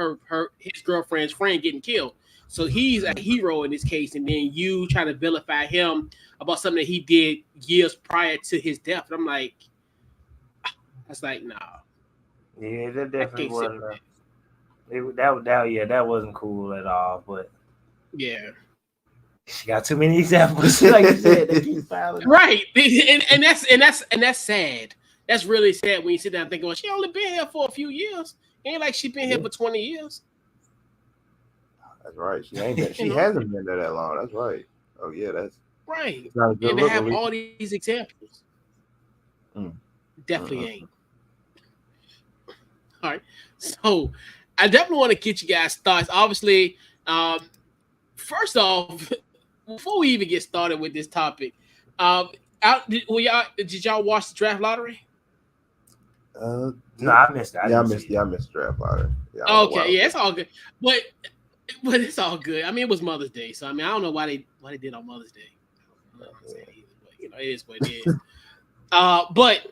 Speaker 1: his girlfriend's friend getting killed. So he's a hero in this case, and then you try to vilify him about something that he did years prior to his death. And I'm like, that's like, nah.
Speaker 3: Yeah, that definitely wasn't. That wasn't cool at all. But
Speaker 1: yeah,
Speaker 3: she got too many examples, like you said. They keep filing.
Speaker 1: Right, and that's sad. That's really sad when you sit down and think, well, she only been here for a few years. Ain't like she been here for 20 years.
Speaker 2: That's right. She ain't been. She hasn't been there that long. That's right. Oh yeah, that's
Speaker 1: right. And to have all these examples, definitely ain't. All right, so I definitely want to get you guys' thoughts. Obviously, first off, before we even get started with this topic, did y'all watch the draft lottery?
Speaker 3: No, I missed that.
Speaker 2: I missed the draft lottery.
Speaker 1: Yeah, okay, yeah, it's all good, but it's all good. I mean, it was Mother's Day, so I mean, I don't know why they did on Mother's Day. But, it is what it is. But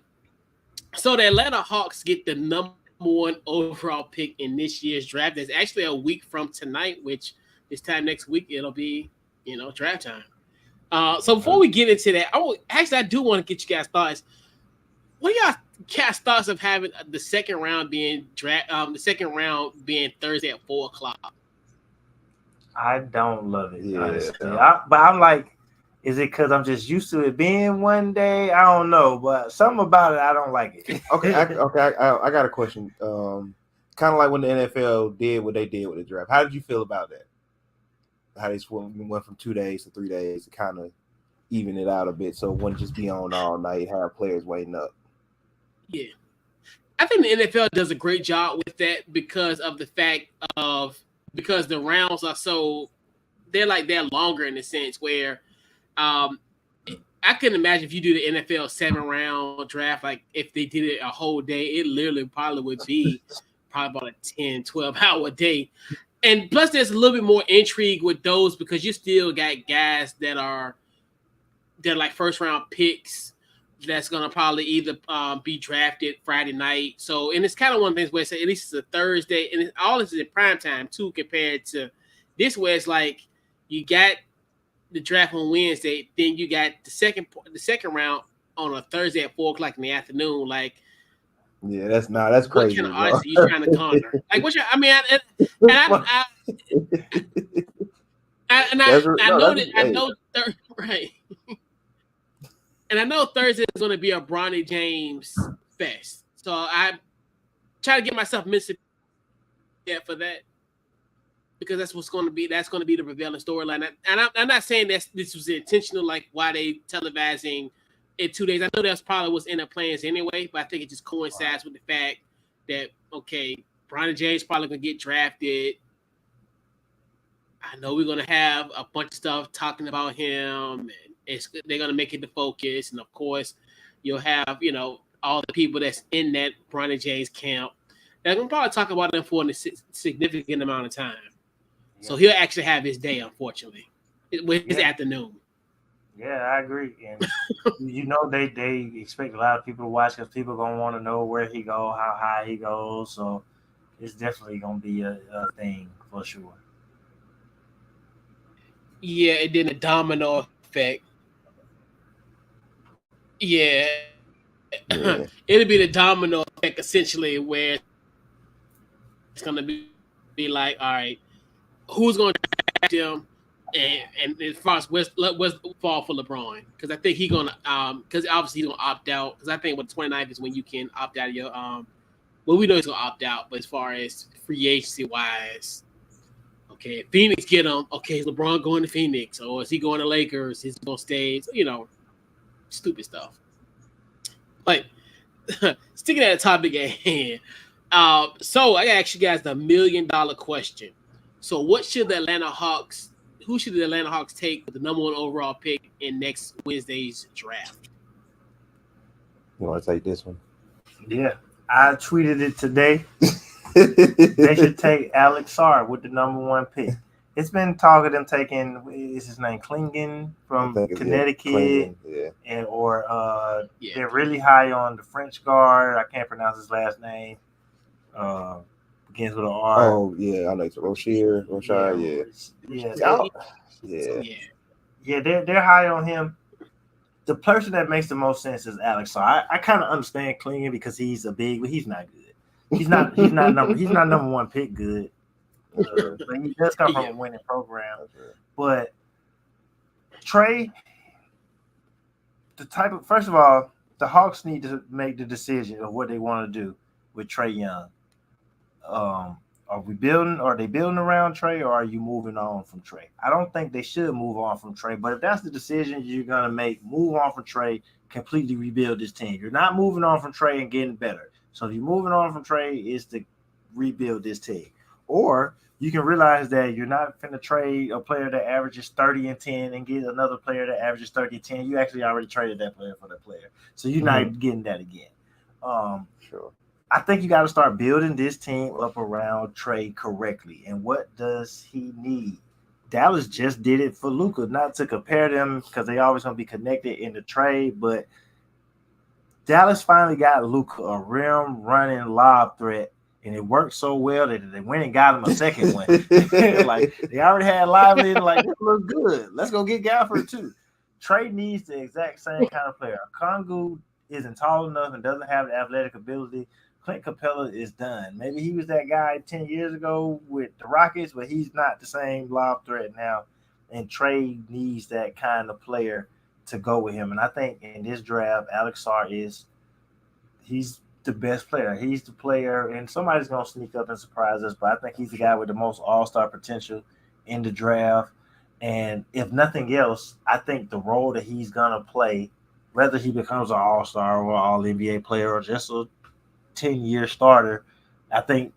Speaker 1: so the Atlanta Hawks get the number 1 overall pick in this year's draft. It's actually a week from tonight, which this time next week it'll be, draft time. So before we get into that, I do want to get you guys' thoughts. What are y'all guys' thoughts of having the second round being Thursday at 4:00?
Speaker 3: I don't love it,
Speaker 2: Yeah.
Speaker 3: honestly. But I'm like, is it because I'm just used to it being one day? I don't know, but something about it, I don't like it.
Speaker 2: Okay, I got a question. Kind of like when the NFL did what they did with the draft. How did you feel about that? How they went from 2 days to 3 days to kind of even it out a bit, so it wouldn't just be on all night, have players waiting up.
Speaker 1: Yeah, I think the NFL does a great job with that because of the fact of because the rounds are they're longer in the sense where I couldn't imagine if you do the NFL 7-round draft, like if they did it a whole day, it literally probably would be probably about a 10, 12-hour day. And plus there's a little bit more intrigue with those because you still got guys they're like first round picks that's gonna probably either be drafted Friday night. So and it's kind of one of the things where it's at least it's a Thursday and all this is in prime time too compared to this where it's like you got the draft on Wednesday, then you got the second round on a Thursday at 4:00 in the afternoon. Like,
Speaker 2: yeah, that's crazy.
Speaker 1: What kind of audience are you trying to garner? Like, I know right. And I know Thursday is going to be a Bronny James fest, so I try to get myself missing for that. Because that's what's going to be. That's going to be the prevailing storyline. And I'm not saying that this was intentional, like why they televising in 2 days. I know that's probably what's in the plans anyway, but I think it just coincides with the fact that Bronny James probably going to get drafted. I know we're going to have a bunch of stuff talking about him. And they're going to make it the focus, and of course, you'll have all the people that's in that Bronny James camp. They're going to probably talk about him for a significant amount of time. So he'll actually have his day, unfortunately, with his afternoon.
Speaker 3: Yeah, I agree. And they expect a lot of people to watch because people are gonna want to know where he goes, how high he goes. So it's definitely gonna be a thing for sure.
Speaker 1: Yeah, and then the domino effect. Yeah. It'll be the domino effect essentially, where it's gonna be like, all right. Who's going to draft him? And as far as what's fall for LeBron, because I think he's going to because obviously he's going to opt out. Because I think what 29th is when you can opt out of your well, we know he's going to opt out, but as far as free agency wise, okay, if Phoenix get him, okay, is LeBron going to Phoenix or is he going to Lakers? Is he going to stay? So, stupid stuff. But sticking at the topic at hand, so I ask you guys the $1 million question. So who should the Atlanta Hawks take with the number 1 overall pick in next Wednesday's draft?
Speaker 2: You want to take this one?
Speaker 3: Yeah, I tweeted it today. They should take Alex Sarr with the number 1 pick. It's been talk of them taking, is his name Klingen from Connecticut, they're really high on the French guard. I can't pronounce his last name. Begins with an R.
Speaker 2: Oh yeah, I know it's Roshire.
Speaker 3: Yeah. They're high on him. The person that makes the most sense is Alex. So I kind of understand Klingen because he's a big, but he's not good. He's not number 1 pick good. But he does come from a winning program. But Trey, first of all, the Hawks need to make the decision of what they want to do with Trey Young. Are they building around Trey, or are you moving on from Trey? I don't think they should move on from Trey, but if that's the decision you're gonna make, move on from Trey, completely rebuild this team. You're not moving on from Trey and getting better. So if you're moving on from Trey, is to rebuild this team. Or you can realize that you're not going to trade a player that averages 30 and 10 and get another player that averages 30 and 10. You actually already traded that player for that player. So you're not getting that again.
Speaker 2: Sure.
Speaker 3: I think you got to start building this team up around Trey correctly. And what does he need? Dallas just did it for Luka, not to compare them because they always going to be connected in the trade, but Dallas finally got Luka a rim running lob threat, and it worked so well that they went and got him a second one. Like they already had Lively, and like, this looks good. Let's go get Gafford too. Trey needs the exact same kind of player. Kongu isn't tall enough and doesn't have the athletic ability. Clint Capella is done. Maybe he was that guy 10 years ago with the Rockets, but he's not the same lob threat now. And Trey needs that kind of player to go with him. And I think in this draft, Alex Sarr he's the best player. He's the player, and somebody's gonna sneak up and surprise us. But I think he's the guy with the most all-star potential in the draft. And if nothing else, I think the role that he's gonna play, whether he becomes an all-star or all NBA player or just a 10-year starter, I think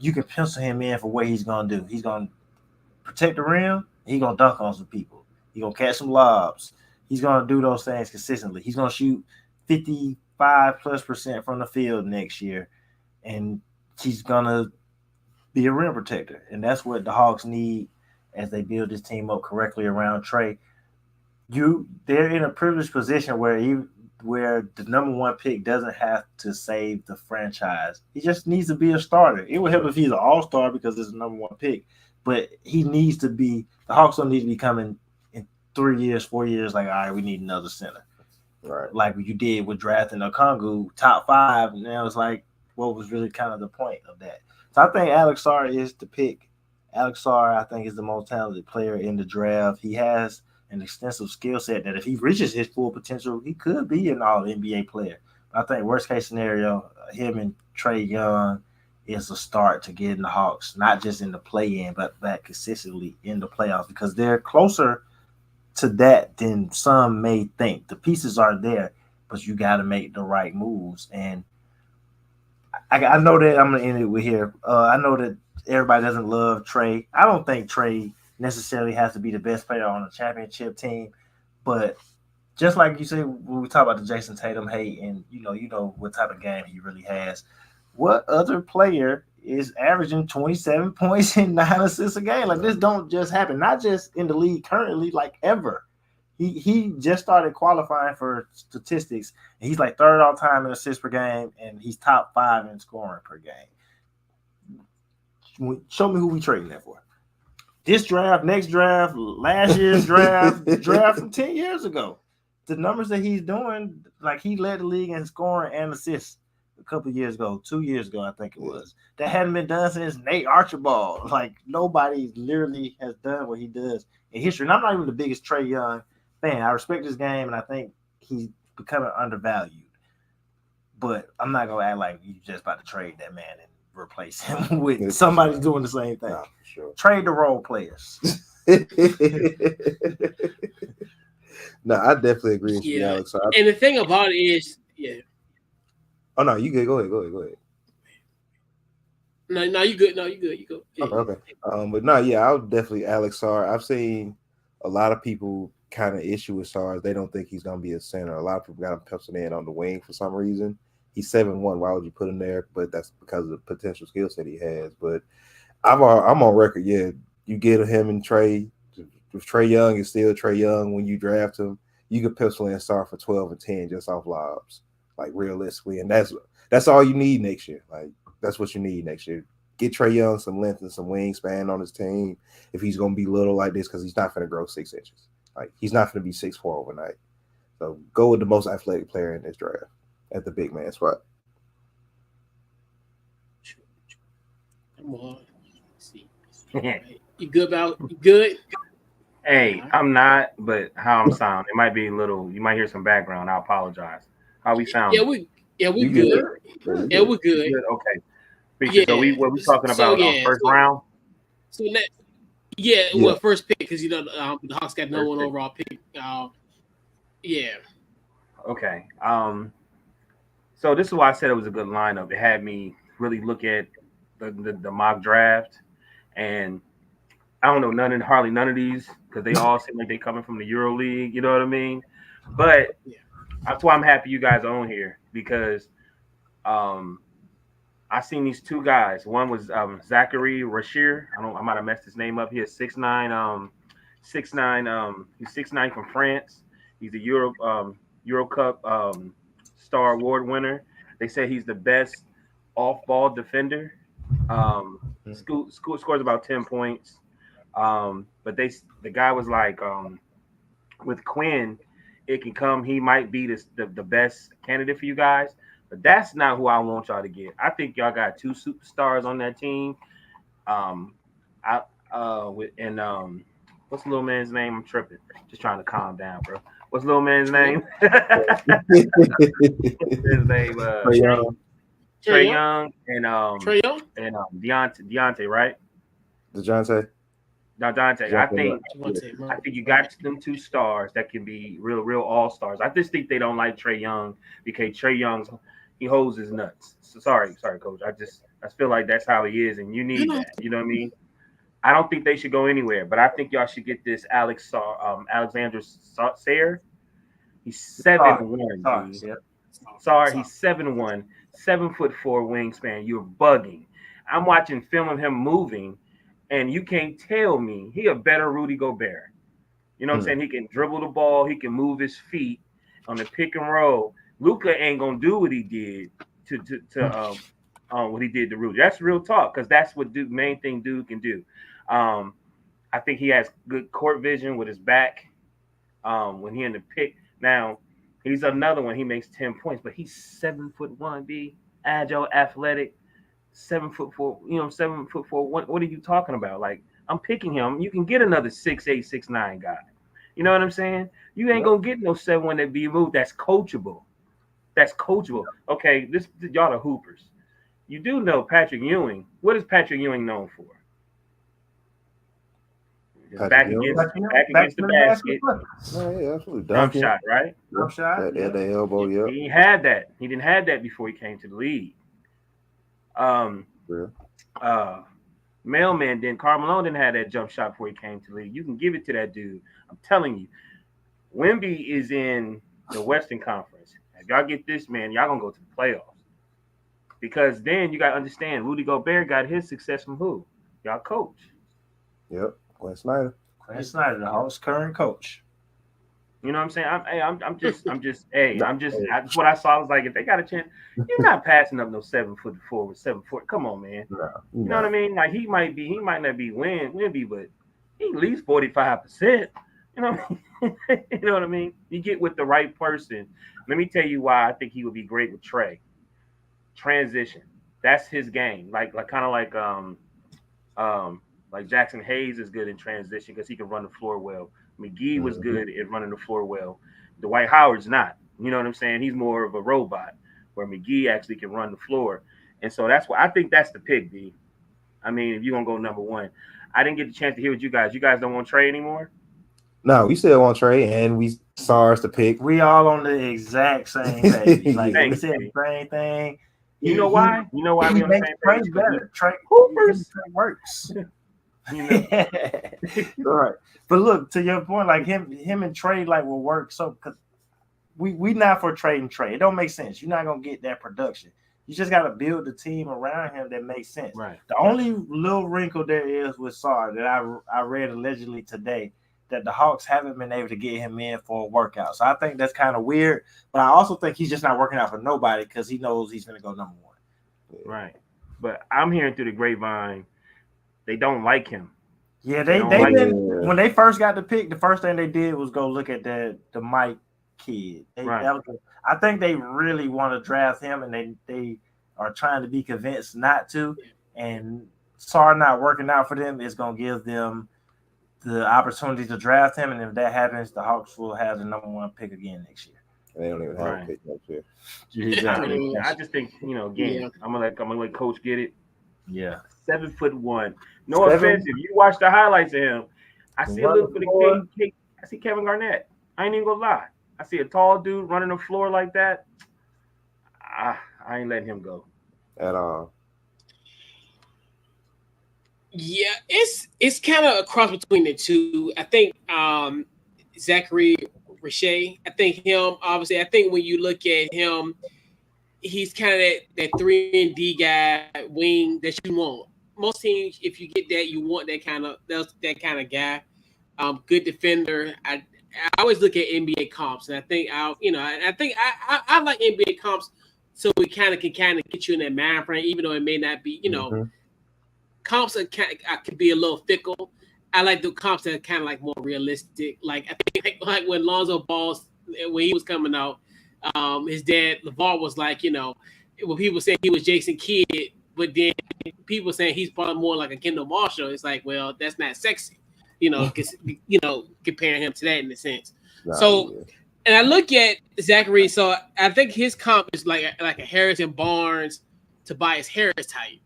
Speaker 3: you can pencil him in for what he's gonna do. He's gonna protect the rim. He's gonna dunk on some people. He's gonna catch some lobs. He's gonna do those things consistently. He's gonna shoot 55+% from the field next year, and he's gonna be a rim protector. And that's what the Hawks need as they build this team up correctly around Trey. They're in a privileged position where the number one pick doesn't have to save the franchise. He just needs to be a starter. It would help if he's an all-star because it's the number one pick, but he needs to be. The Hawks don't need to be coming in 3 years, 4 years. Like, all right, we need another center.
Speaker 2: Right.
Speaker 3: Like you did with drafting Okongwu, top 5, and that was like what was really kind of the point of that. So I think Alex Sarr is the pick. Alex Sarr, I think, is the most talented player in the draft. He has an extensive skill set that if he reaches his full potential, he could be an all-NBA player. I think worst case scenario, him and Trae Young is a start to getting the Hawks, not just in the play-in, but back consistently in the playoffs because they're closer to that than some may think. The pieces are there, but you got to make the right moves. And I know that I'm going to end it with here. I know that everybody doesn't love Trey. I don't think Trey necessarily has to be the best player on a championship team, but just like you said, when we talk about the Jason Tatum hate, and you know what type of game he really has. What other player is averaging 27 points and 9 assists a game? Like this don't just happen. Not just in the league currently, like ever. He just started qualifying for statistics, and he's like 3rd all time in assists per game, and he's top 5 in scoring per game. Show me who we trading that for. This draft, next draft, last year's draft, the draft from 10 years ago. The numbers that he's doing, like he led the league in scoring and assists a couple of years ago, 2 years ago, I think it was. That hadn't been done since Nate Archibald. Like nobody literally has done what he does in history. And I'm not even the biggest Trae Young fan. I respect his game, and I think he's becoming undervalued. But I'm not gonna act like you just about to trade that man and replace him with somebody doing the same thing.
Speaker 2: No, for sure.
Speaker 3: Trade the role players.
Speaker 2: No, I definitely agree with you, Alex.
Speaker 1: And the thing about it is,
Speaker 2: Oh no, you good? Go ahead.
Speaker 1: No, you good. No, you good. You go. Yeah.
Speaker 2: Okay. But no, yeah, I'll definitely Alex Sarr. I've seen a lot of people kind of issue with Sarr. They don't think he's gonna be a center. A lot of people got him penciled in on the wing for some reason. He's 7'1". Why would you put him there? But that's because of the potential skill set he has. But I'm on record. Yeah, you get him and Trey. If Trae Young is still Trae Young when you draft him, you could pencil in Sarr for 12 and 10 just off lobs, like realistically. And that's all you need next year. Like that's what you need next year. Get Trae Young some length and some wingspan on his team if he's going to be little like this because he's not going to grow 6 inches. Like he's not going to be 6'4" overnight. So go with the most athletic player in this draft at the big man spot.
Speaker 1: Come on. Let's see. You good about you good?
Speaker 4: Hey, I'm not, but how I'm sound, it might be a little. You might hear some background. I apologize. How we sound?
Speaker 1: Yeah, we good. Yeah, we're good.
Speaker 4: Okay. So we talking about first round?
Speaker 1: So that, well, first pick because the Hawks got no one overall pick. Yeah.
Speaker 4: Okay. So this is why I said it was a good lineup. It had me really look at the mock draft, and I don't know hardly none of these because they all seem like they coming from the Euro League. You know what I mean? But that's why I'm happy you guys are on here because I seen these two guys. One was Zachary Rashir. I might have messed his name up. He is 6'9", 6'9". He's 6'9" from France. He's a Euro Cup Star Award winner. They say he's the best off-ball defender. Scores about 10 points. But the guy was like, with Quinn, it can come. He might be the best candidate for you guys. But that's not who I want y'all to get. I think y'all got two superstars on that team. What's the little man's name? I'm tripping. Just trying to calm down, bro. What's the little man's name? His name Trae Young and Deontay, right?
Speaker 2: DeJounte.
Speaker 4: Now Dante, I think you got them two stars that can be real all stars. I just think they don't like Trae Young because Trae Young he holds his nuts. So sorry, coach. I feel like that's how he is, and you need that. You know what I mean? I don't think they should go anywhere, but I think y'all should get this Alexander Sayre. He's 7'1". Sorry, he's 7'1", 7'4" wingspan. You're bugging. I'm watching film of him moving. And you can't tell me he a better Rudy Gobert. You know what I'm saying? He can dribble the ball. He can move his feet on the pick and roll. Luka ain't gonna do what he did to what he did to Rudy. That's real talk because that's what main thing dude can do. I think he has good court vision with his back when he in the pick. Now he's another one. He makes 10 points, but he's 7'1", B, agile, athletic. 7'4", 7'4". What are you talking about? Like, I'm picking him. You can get another 6'8", 6'9" guy. You know what I'm saying? You ain't gonna get no 7'1" that be moved. That's coachable. Okay, y'all the hoopers. You do know Patrick Ewing. What is Patrick Ewing known for? Back against the basket.
Speaker 2: Oh, yeah, absolutely.
Speaker 4: Jump shot, right?
Speaker 3: Jump shot.
Speaker 2: At the elbow, yeah.
Speaker 4: He had that. He didn't have that before he came to the league. Mailman Carmelo didn't have that jump shot before he came to the league. You can give it to that dude. I'm telling you, Wemby is in the Western Conference. If y'all get this man, y'all gonna go to the playoffs. Because then you gotta understand, Rudy Gobert got his success from who? Y'all coach.
Speaker 2: Yep, Quinn Snyder.
Speaker 3: The Hawks' current coach.
Speaker 4: You know what I'm saying? That's what I saw. I was like, if they got a chance, you're not passing up no 7'4" with 7'4". Come on, man.
Speaker 2: No.
Speaker 4: You know what I mean? Like he might not be Wemby, but he at least 45%. You know what I mean? You know what I mean? You get with the right person. Let me tell you why I think he would be great with Trae. Transition. That's his game. Like Jackson Hayes is good in transition because he can run the floor well. McGee was good at running the floor well. Dwight Howard's not. You know what I'm saying? He's more of a robot where McGee actually can run the floor. And so that's why I think that's the pick, D. I mean, if you're going to go number one. I didn't get the chance to hear what you guys. You guys don't want Trae anymore?
Speaker 2: No, we still want Trae, and we saw us to pick.
Speaker 3: We all on the exact same page. Like, we said the same thing.
Speaker 4: You know why? You know why we on the same page?
Speaker 3: Trae
Speaker 4: Hoopers
Speaker 3: works.
Speaker 4: You know?
Speaker 3: Right. But look, to your point, like him and Trae like will work. So because we not for trading Trae. It don't make sense. You're not gonna get that production. You just gotta build the team around him that makes sense.
Speaker 4: Right.
Speaker 3: The only little wrinkle there is with Sarr that I read allegedly today that the Hawks haven't been able to get him in for a workout. So I think that's kind of weird. But I also think he's just not working out for nobody because he knows he's gonna go number one.
Speaker 4: Right. But I'm hearing through the grapevine, they don't like him.
Speaker 3: Yeah, they when they first got the pick, the first thing they did was go look at the Mike kid. I think they really want to draft him, and they are trying to be convinced not to. And Sarr not working out for them is going to give them the opportunity to draft him. And if that happens, the Hawks will have the number one pick again next year.
Speaker 2: They don't even have a pick next year.
Speaker 4: I just think again, I'm gonna let Coach get it.
Speaker 3: Yeah,
Speaker 4: 7'1". No offense, if you watch the highlights of him, I see a little bit of I see Kevin Garnett. I ain't even gonna lie. I see a tall dude running the floor like that. I ain't letting him go
Speaker 2: at all.
Speaker 1: Yeah, it's kind of a cross between the two. I think Zachary Richey. I think him. Obviously, I think when you look at him, he's kind of that 3-and-D guy wing that you want. Most teams, if you get that, you want that kind of guy. Good defender. I always look at NBA comps, and I think I like NBA comps, so we can get you in that mind frame, even though it may not be. Comps could be a little fickle. I like the comps that are kind of like more realistic. Like I think like when Lonzo Ball, when he was coming out, his dad LeVar was like, when people say he was Jason Kidd, but then people saying he's probably more like a Kendall Marshall. It's like, well, that's not sexy, comparing him to that in a sense. And I look at Zachary, so I think his comp is like a Harrison Barnes, Tobias Harris type,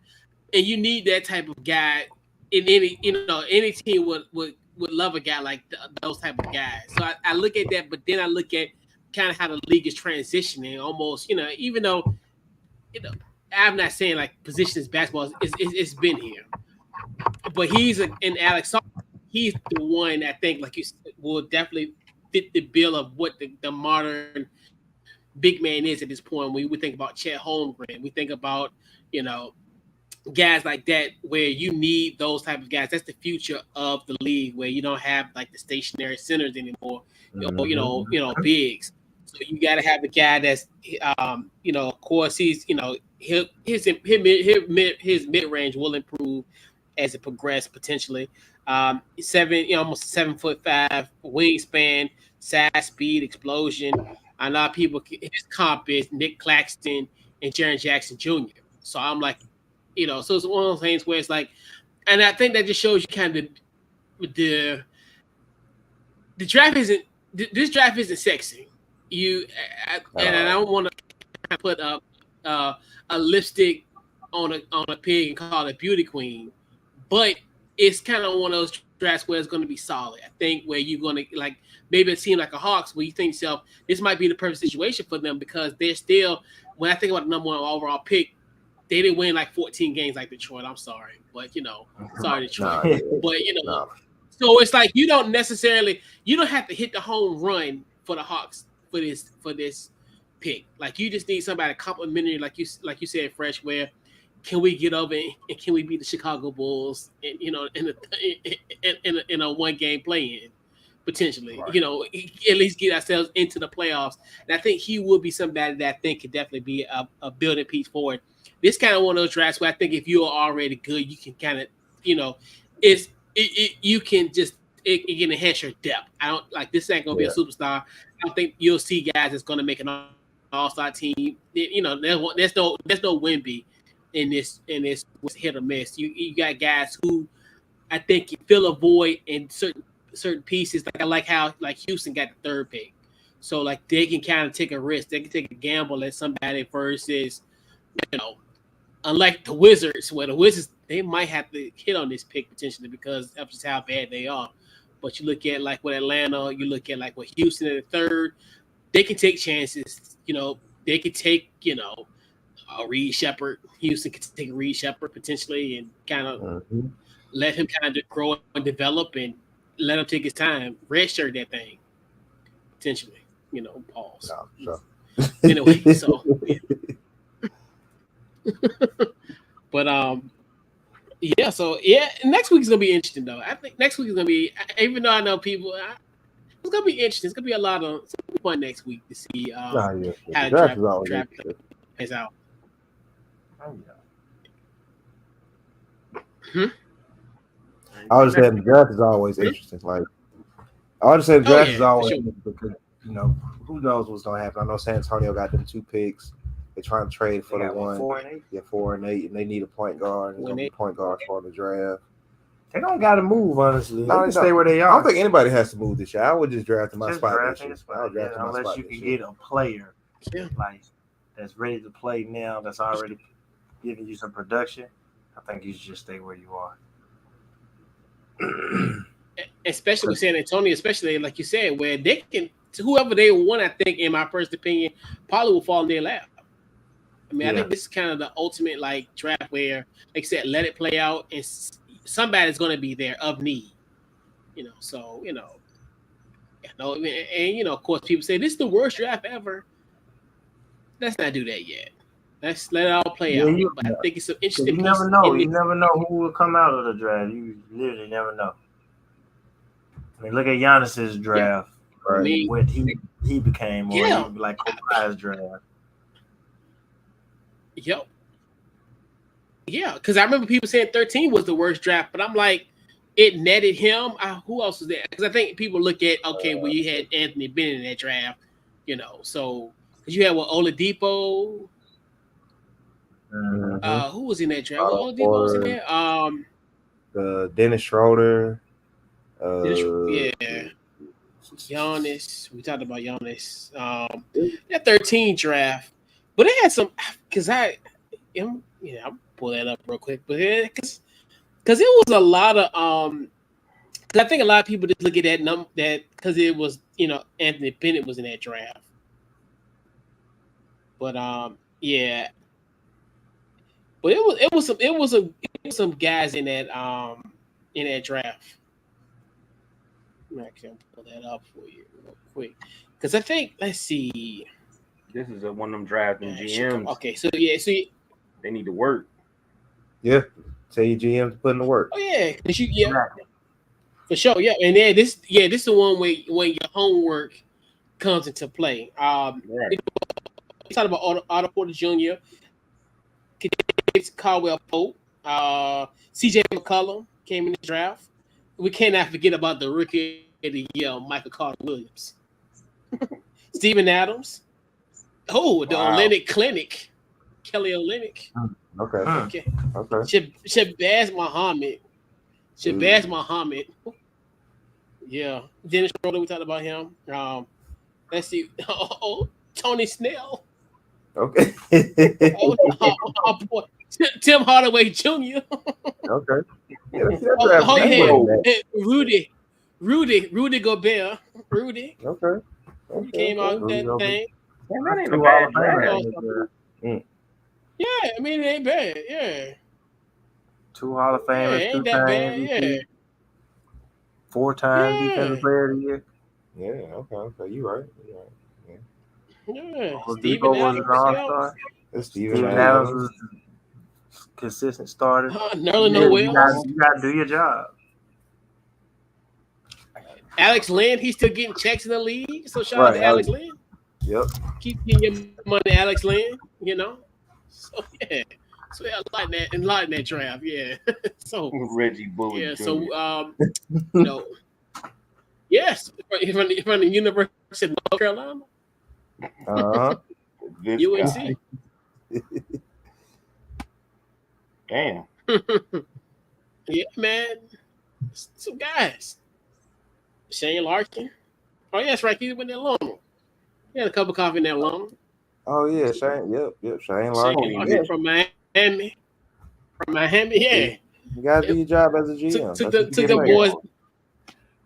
Speaker 1: and you need that type of guy in any team would love a guy like those type of guys. So I look at that, but then I look at kind of how the league is transitioning, almost, even though, I'm not saying like positions basketball it's been here, but and Alex, he's the one I think, like you said, will definitely fit the bill of what the modern big man is at this point. When we think about Chet Holmgren, we think about, guys like that, where you need those type of guys. That's the future of the league, where you don't have like the stationary centers anymore, bigs. So you got to have a guy that's, of course, he's, his mid range will improve as it progresses potentially. Almost 7'5" wingspan, size, speed, explosion. I know people. His comp is Nick Claxton and Jaren Jackson Jr. So I'm like, so it's one of those things where it's like, and I think that just shows you kind of the draft isn't. This draft isn't sexy. And I don't want to put up a lipstick on a pig and call it a beauty queen, but it's kind of one of those drafts where it's going to be solid. I think where you're going to, like, maybe a team like a Hawks, where you think yourself, this might be the perfect situation for them, because they're still, when I think about the number one overall pick, they didn't win like 14 games like Detroit. I'm sorry, but sorry Detroit, but so it's like you don't have to hit the home run for the Hawks for this pick. Like, you just need somebody complimentary, like you said, Fresh, where can we get over and can we beat the Chicago Bulls and, in a one game play-in potentially, right. At least get ourselves into the playoffs. And I think he will be somebody that I think could definitely be a building piece forward. This kind of one of those drafts where I think if you are already good, you can kind of, you can just, it can enhance your depth. I don't like, this ain't gonna be a superstar. I don't think you'll see guys that's gonna make an all-star team. There's no Wemby in this hit or miss. You got guys who I think can fill a void in certain pieces. Like, I like how like Houston got the third pick, so like they can kind of take a risk. They can take a gamble at somebody versus, unlike the Wizards, where the Wizards, they might have to hit on this pick potentially because of just how bad they are. But you look at like with Atlanta, you look at like with Houston at the third, they can take chances. They could take, Reed Shepherd. Houston could take Reed Shepherd potentially and kind of let him kind of grow and develop and let him take his time. Redshirt that thing potentially. Pause.
Speaker 2: No, sure.
Speaker 1: Anyway, so yeah. But next week is gonna be interesting though. I think next week is gonna be, even though I know people, it's gonna be interesting. It's gonna be a lot of fun next week to see how the draft plays out.
Speaker 2: I would say the draft is always interesting. Like, I would say the draft is always interesting because who knows what's gonna happen. I know San Antonio got them 2 picks. They're trying to trade for the 1.
Speaker 3: 4 and 8.
Speaker 2: Yeah, 4 and 8, and they need a point guard. There's gonna be point guards for the draft.
Speaker 3: They don't got to move, honestly. They can stay where they are.
Speaker 2: I don't think anybody has to move this year. I would just draft in my spot.
Speaker 3: Unless you can get a player like that's ready to play now, that's already giving you some production. I think you should just stay where you are.
Speaker 1: Especially with San Antonio, especially like you said, where they can, whoever they want, I think, in my first opinion, probably will fall in their lap. I mean, I think this is kind of the ultimate like draft where, like I said, let it play out, and somebody's going to be there of need. So and of course, people say this is the worst draft ever. Let's not do that yet. Let's let it all play out. But I think it's an interesting.
Speaker 3: You never know. You never know who will come out of the draft. You literally never know. I mean, look at Giannis's draft.
Speaker 2: Right.
Speaker 3: I mean, what he became, or like Kawhi's draft.
Speaker 1: Yep. Yeah, because I remember people saying 13 was the worst draft, but I'm like, it netted him. Who else was there? Because I think people look at, well, you had Anthony Bennett in that draft, so you had Oladipo.
Speaker 2: Mm-hmm.
Speaker 1: Who was in that draft? Oladipo was in there.
Speaker 2: Dennis Schroeder.
Speaker 1: Yeah. Giannis. We talked about Giannis. That 13 draft, but they had some because I'll pull that up real quick. But because it was a lot of because I think a lot of people just look at that because it was Anthony Bennett was in that draft. But yeah, but it was some guys in that draft. I can pull that up for you real quick because I think let's see.
Speaker 4: This is one of them drafting GMs.
Speaker 1: Okay, so yeah,
Speaker 4: they need to work.
Speaker 2: Yeah, tell your GM to put in the work.
Speaker 1: Oh yeah, for sure. Yeah, and then this is the one where when your homework comes into play. We talked about Otto Porter Jr., Caldwell Pope, CJ McCollum came in the draft. We cannot forget about the rookie of the year, Michael Carter Williams. Steven Adams. Oh, the Olynyk Clinic. Kelly Olynyk.
Speaker 2: Okay.
Speaker 1: Shabazz Muhammad. Yeah. Dennis Schroeder, we talked about him. Let's see. Tony Snell.
Speaker 2: Okay.
Speaker 1: Tim Hardaway Jr.
Speaker 2: Okay.
Speaker 1: Rudy Gobert. Rudy.
Speaker 2: Okay.
Speaker 1: He came out with that thing.
Speaker 4: Man, that ain't a bad draft.
Speaker 1: Yeah, I mean it ain't bad. Yeah.
Speaker 3: 2 Hall of Famers,
Speaker 1: ain't that bad. Yeah.
Speaker 3: 4-time Defensive Player of the Year.
Speaker 2: Yeah. Okay. You right.
Speaker 1: Yeah.
Speaker 3: Steven Adams was an all-star. Steven Adams was a consistent starter.
Speaker 1: Nerlens Noel.
Speaker 3: You got to do your job.
Speaker 1: Alex Lynn, he's still getting checks in the league. So shout out to Alex Lynn.
Speaker 2: Yep.
Speaker 1: Keep getting your money, Alex Lynn. So yeah. So yeah, a lot in that draft. Yeah. So
Speaker 4: Reggie Bullock.
Speaker 1: Yeah. So yes, from the University of North Carolina. UNC.
Speaker 4: Damn.
Speaker 1: Yeah, man. Some guys. Shane Larkin. Oh, yeah, that's right. He went that long. He had a cup of coffee in that long.
Speaker 2: Oh, yeah. Shane. Yep. Shane Larkin.
Speaker 1: From Miami. Yeah.
Speaker 2: You got to do your job as a GM.
Speaker 1: Took the boys.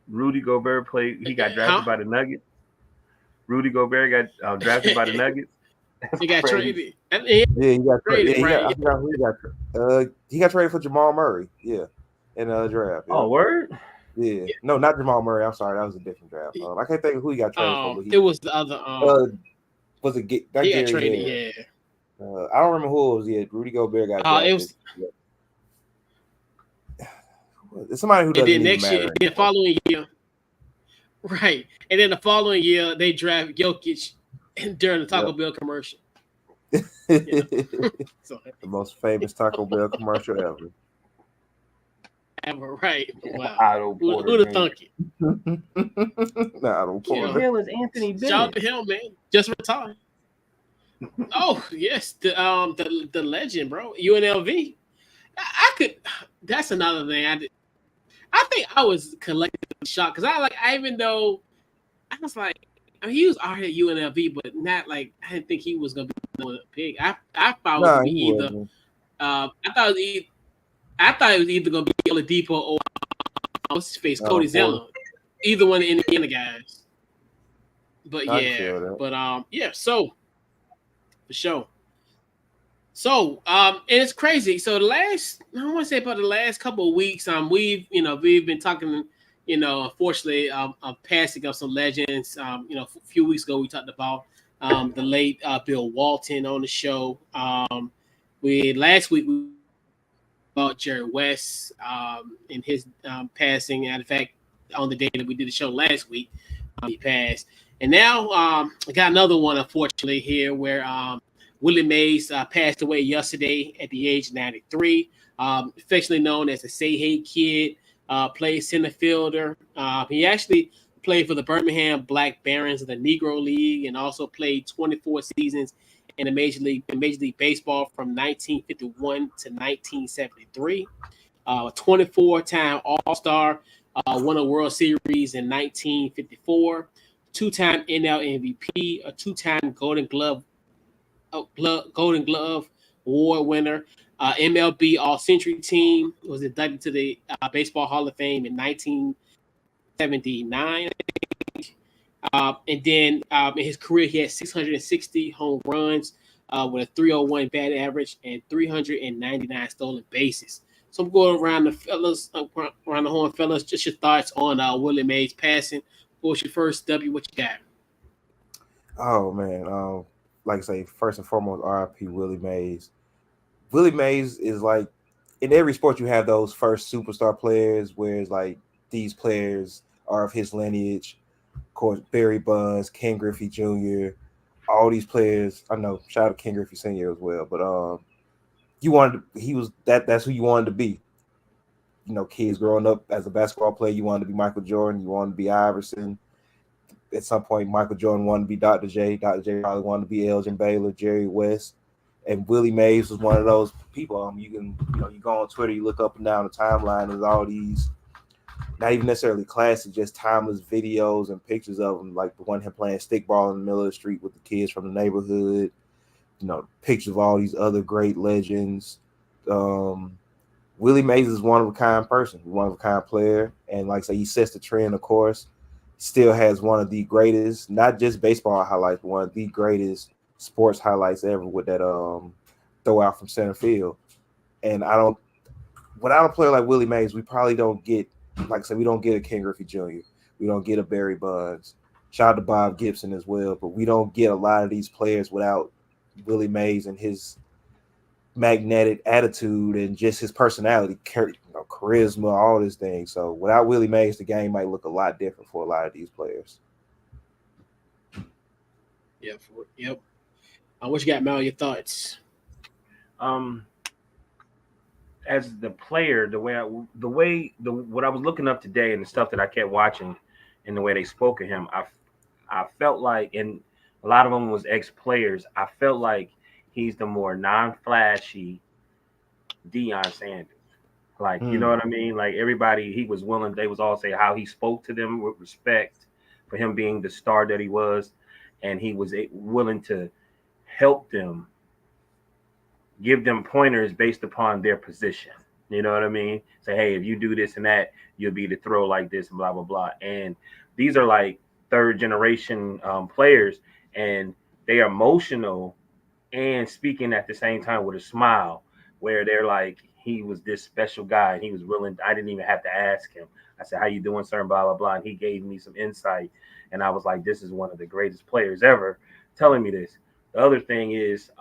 Speaker 4: Rudy Gobert he got drafted by the Nuggets. Rudy Gobert got drafted by the Nuggets.
Speaker 1: He got traded.
Speaker 2: He got traded. I forgot who he got traded. He got traded for Jamal Murray. Yeah, in the draft. Yeah.
Speaker 4: Oh, word?
Speaker 2: Yeah. No, not Jamal Murray. I'm sorry, that was a different draft. I can't think of who he got traded for.
Speaker 1: It was the other.
Speaker 2: Was it
Speaker 1: he got traded? Yeah.
Speaker 2: I don't remember who it was. Yeah, Rudy Gobert got drafted.
Speaker 1: It was.
Speaker 2: It's somebody who doesn't
Speaker 1: even
Speaker 2: matter.
Speaker 1: Next year, the following year, right? And then the following year, they draft Jokic during the Taco Bell commercial.
Speaker 2: The most famous Taco Bell commercial ever.
Speaker 1: Right? Wow. Who'd have thunk it?
Speaker 2: Otto Porter.
Speaker 4: Who the hell is Anthony Bennett?
Speaker 1: Shout out to him, man. Just retired. Oh yes, the legend, bro. UNLV. I could. That's another thing I did. I think I was collectively shocked because even though I was like, he was already at UNLV, but not like I didn't think he was gonna be the pick. I thought it would be either. I thought it was either gonna be Oladipo or what's his face, Cody Zeller. Either one of the Indiana guys. But so for sure. So and it's crazy. So I want to say about the last couple of weeks, we've been talking, unfortunately, passing of some legends. A few weeks ago we talked about the late Bill Walton on the show. Last week we about Jerry West and his passing. And in fact, on the day that we did the show last week, he passed. And now I got another one, unfortunately, here where Willie Mays passed away yesterday at the age of 93, affectionately known as the Say Hey Kid, played center fielder. He actually played for the Birmingham Black Barons of the Negro League, and also played 24 seasons in the Major League Baseball from 1951 to 1973. 24-time All-Star, won a World Series in 1954, two-time NL MVP, a two-time Golden Glove Award winner. MLB All-Century Team, was inducted to the Baseball Hall of Fame in 1979. And then in his career, he had 660 home runs with a 301 batting average and 399 stolen bases. So I'm going around the horn, fellas. Just your thoughts on Willie Mays passing. What was your first W? What you got?
Speaker 2: Oh man, like I say, first and foremost, R.I.P. Willie Mays. Willie Mays is like, in every sport you have those first superstar players, where it's like these players are of his lineage. Of course, Barry Bonds, Ken Griffey Jr., all these players. I know, shout out to Ken Griffey Sr. as well, but that's who you wanted to be. You know, kids growing up as a basketball player, you wanted to be Michael Jordan, you wanted to be Iverson. At some point, Michael Jordan wanted to be Dr. J. Dr. J probably wanted to be Elgin Baylor, Jerry West, and Willie Mays was one of those people. You go on Twitter, you look up and down the timeline, there's all these, not even necessarily classic, just timeless videos and pictures of him, like the one him playing stickball in the middle of the street with the kids from the neighborhood. You know, pictures of all these other great legends. Willie Mays is one of a kind person, one of a kind player, and like I say, he sets the trend. Of course, still has one of the greatest, not just baseball highlights, but one of the greatest sports highlights ever with that throw out from center field. And without a player like Willie Mays, we probably don't get, like I said, we don't get a Ken Griffey Jr. We don't get a Barry Bonds. Shout out to Bob Gibson as well, but we don't get a lot of these players without Willie Mays and his magnetic attitude and just his personality, charisma, all these things. So without Willie Mays, the game might look a lot different for a lot of these players.
Speaker 1: Yep. What you got, Mel? Your thoughts?
Speaker 4: As the player, what I was looking up today and the stuff that I kept watching and the way they spoke of him, I felt like, and a lot of them was ex-players, I felt like he's the more non-flashy Deion Sanders. Like, you know what I mean? Like, everybody, he was willing, they was all say how he spoke to them with respect for him being the star that he was. And he was willing to help them, give them pointers based upon their position. You know what I mean? Say, hey, if you do this and that, you'll be to throw like this and blah, blah, blah. And these are like third generation players, and they are emotional and speaking at the same time with a smile, where they're like, he was this special guy and he was willing. I didn't even have to ask him. I said, how you doing, sir? And blah, blah, blah. And he gave me some insight. And I was like, this is one of the greatest players ever telling me this. The other thing is,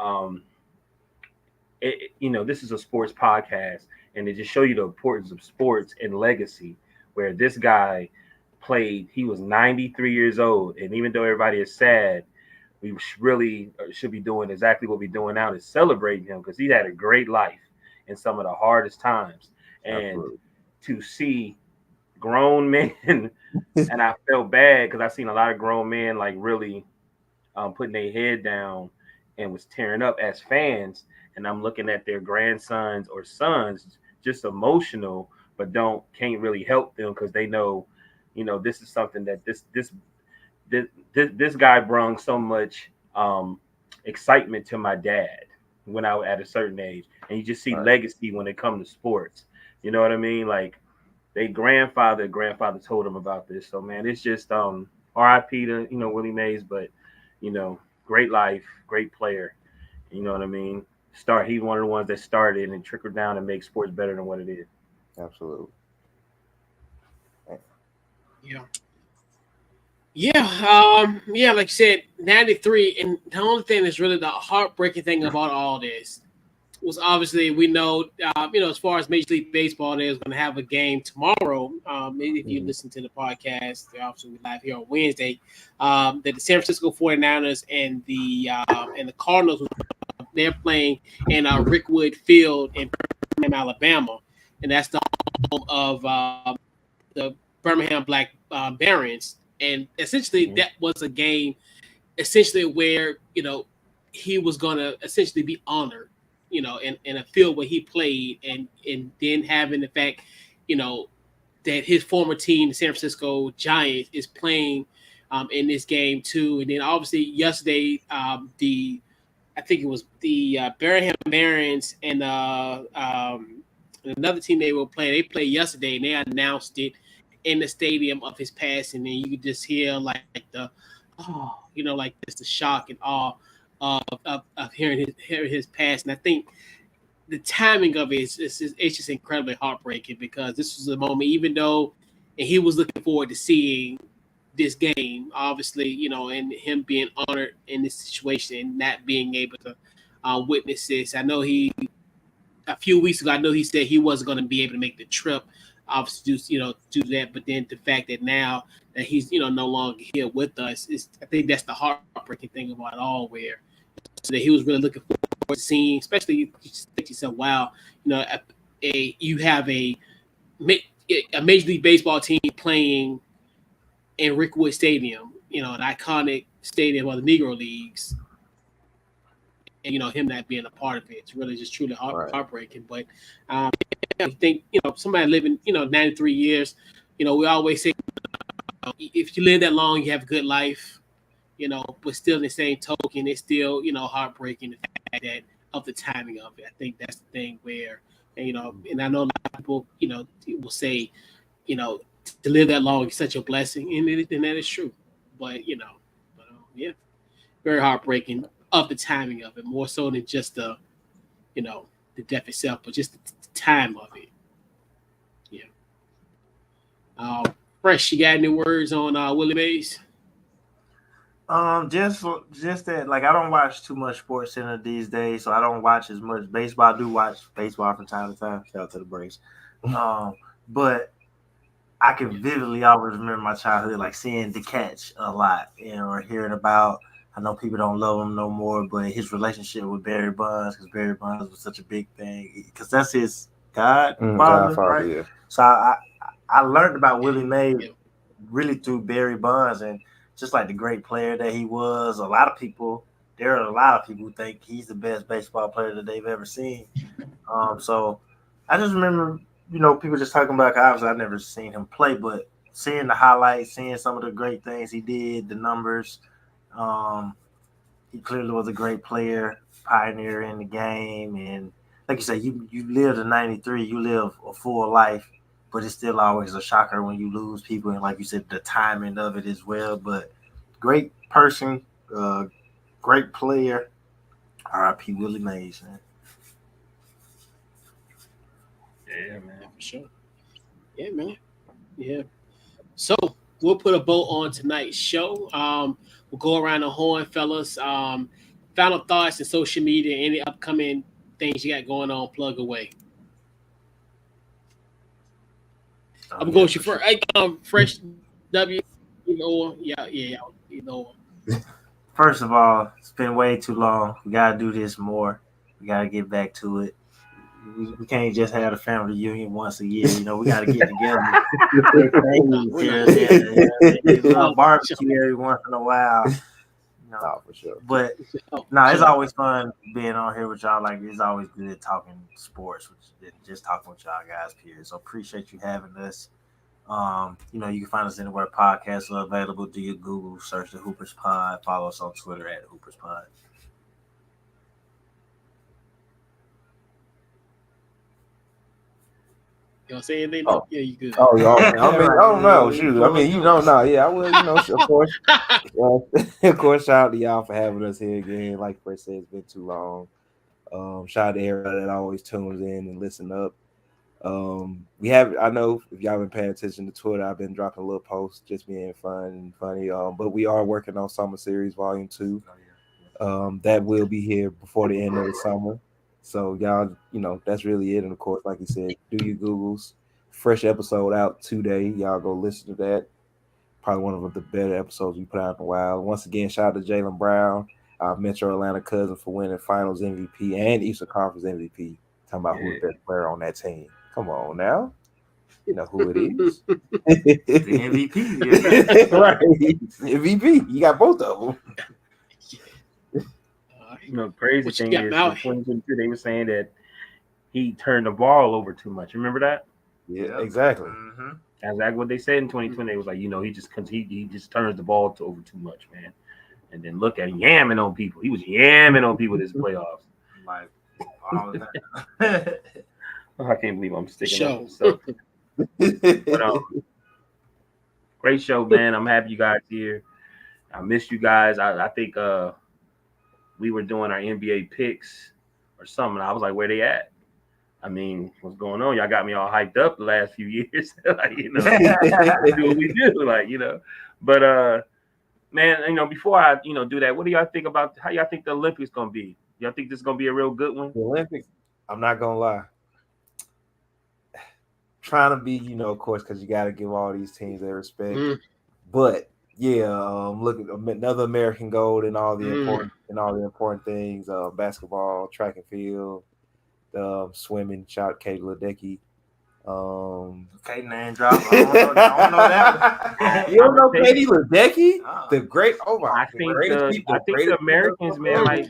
Speaker 4: this is a sports podcast, and it just show you the importance of sports and legacy, where this guy played, he was 93 years old. And even though everybody is sad, we really should be doing exactly what we're doing now, is celebrating him, because he had a great life in some of the hardest times. And absolutely, to see grown men, and I felt bad because I seen a lot of grown men like really putting their head down and was tearing up as fans. And I'm looking at their grandsons or sons just emotional, but can't really help them because they know, this is something that this guy brought so much excitement to my dad when I was at a certain age. And you just see legacy when it comes to sports. You know what I mean? Like, they grandfather told him about this. So man, it's just R.I.P. to Willie Mays, but great life, great player. You know what I mean? He's one of the ones that started and trickled down and make sports better than what it is.
Speaker 2: Absolutely.
Speaker 1: Yeah. Like you said, 93, and the only thing that's really the heartbreaking thing about all this was, obviously, we know, as far as Major League Baseball, they're going to have a game tomorrow. Maybe if you listen to the podcast, obviously we're live here on Wednesday, that the San Francisco 49ers and the Cardinals, they're playing in Rickwood Field in Birmingham, Alabama, and that's the home of the Birmingham Black Barons. And essentially that was a game essentially where, he was gonna essentially be honored, in a field where he played, and then having the fact, that his former team, the San Francisco Giants, is playing in this game too. And then obviously yesterday, I think it was the Birmingham Barons and another team they were playing. They played yesterday, and they announced it in the stadium of his passing, and you could just hear like like just the shock and awe of hearing his pass. And I think the timing of it it's just incredibly heartbreaking, because this was a moment, even though, and he was looking forward to seeing this game, obviously, and him being honored in this situation and not being able to witness this. I know a few weeks ago, I know he said he wasn't going to be able to make the trip, obviously, do that. But then the fact that now that he's, no longer here with us, I think that's the heartbreaking thing about it all, where so that he was really looking forward to seeing, especially you think to yourself, wow, you have a Major League Baseball team playing in Rickwood Stadium, an iconic stadium of the Negro Leagues, and him not being a part of it. It's really just truly heartbreaking. But I think somebody living 93 years, we always say if you live that long, you have a good life, but still in the same token, it's still heartbreaking, the fact that of the timing of it. I think that's the thing where, and I know a lot of people will say to live that long is such a blessing, and that is true. But yeah, very heartbreaking of the timing of it, more so than just the death itself, but just the time of it. Yeah. Fresh, you got any words on Willie Mays?
Speaker 3: Just that, like, I don't watch too much Sports Center these days, so I don't watch as much baseball. I do watch baseball from time to time. Shout out to the Braves. But I can vividly always remember my childhood, like seeing the catch a lot, or hearing about. I know people don't love him no more, but his relationship with Barry Bonds, because Barry Bonds was such a big thing, because that's his godfather, right? Yeah. So I learned about Willie Mays really through Barry Bonds, and just like the great player that he was. There are a lot of people who think he's the best baseball player that they've ever seen. So I just remember, people just talking about, obviously I've never seen him play, but seeing the highlights, seeing some of the great things he did, the numbers. He clearly was a great player, pioneer in the game. And like you said, you lived in 93, you live a full life, but it's still always a shocker when you lose people. And like you said, the timing of it as well. But great person, great player. R.I.P. Willie Mays, man.
Speaker 4: Yeah, man.
Speaker 1: For sure. Yeah, man. Yeah. So we'll put a bow on tonight's show. We'll go around the horn, fellas. Final thoughts and social media, any upcoming things you got going on, plug away. I'm going to you first. Fresh W.
Speaker 3: First of all, it's been way too long. We got to do this more. We got to get back to it. We can't just have a family reunion once a year. We got to get together. Barbecue every once in a while.
Speaker 2: For sure.
Speaker 3: But it's always fun being on here with y'all. Like, it's always good talking sports, just talking with y'all guys, period. So appreciate you having us. You can find us anywhere podcasts are available. Do your Google, search the Hoopers Pod, follow us on Twitter at Hoopers Pod.
Speaker 1: You want to say anything? Yeah, you good.
Speaker 2: Oh, y'all. I don't know. Shoot. I will. Of course. Of course, shout out to y'all for having us here again. Like Fred said, it's been too long. Shout out to everybody that always tunes in and listen up. I know if y'all been paying attention to Twitter, I've been dropping a little posts, just being fun and funny. But we are working on Summer Series Volume 2. That will be here before the end of the summer. So y'all, that's really it. And of course, like you said, do your Googles. Fresh episode out today. Y'all go listen to that. Probably one of the better episodes we put out in a while. Once again, shout out to Jaylen Brown, our Metro Atlanta cousin, for winning Finals MVP and Eastern Conference MVP. Talking about who's the best player on that team. Come on now. You know who it is?
Speaker 3: The MVP.
Speaker 2: Right. MVP. You got both of them.
Speaker 4: You know, the crazy
Speaker 1: What you
Speaker 4: thing
Speaker 1: got,
Speaker 4: is, in
Speaker 1: Maui?
Speaker 4: 2022, they were saying that he turned the ball over too much. Remember that?
Speaker 2: Yeah, exactly.
Speaker 3: Mm-hmm.
Speaker 4: That's exactly what they said in 2020. It was like, you know, he just turns the ball over too much, man. And then look at him yamming on people. He was yamming on people this playoffs.
Speaker 3: Like all the time.
Speaker 4: I can't believe I'm sticking
Speaker 1: Show.
Speaker 4: up. So, but, great show, man. I'm happy you guys here. I miss you guys. I think we were doing our NBA picks or something. I was like, where they at? I mean, what's going on? Y'all got me all hyped up the last few years. Like, you know, do what we do, like, you know. But man, you know, before I, you know, do that, what do y'all think about how y'all think the Olympics gonna be? Y'all think this is gonna be a real good one?
Speaker 2: The Olympics, I'm not gonna lie. Trying to be, you know, of course, because you got to give all these teams their respect. But yeah, look at another American gold and all the important things. Basketball, track and field, swimming. Shout out Kate Ledecky.
Speaker 3: Okay, name drop. I don't know that.
Speaker 2: You don't know Katie Ledecky? The great. Oh my!
Speaker 4: I think the Americans, man, like.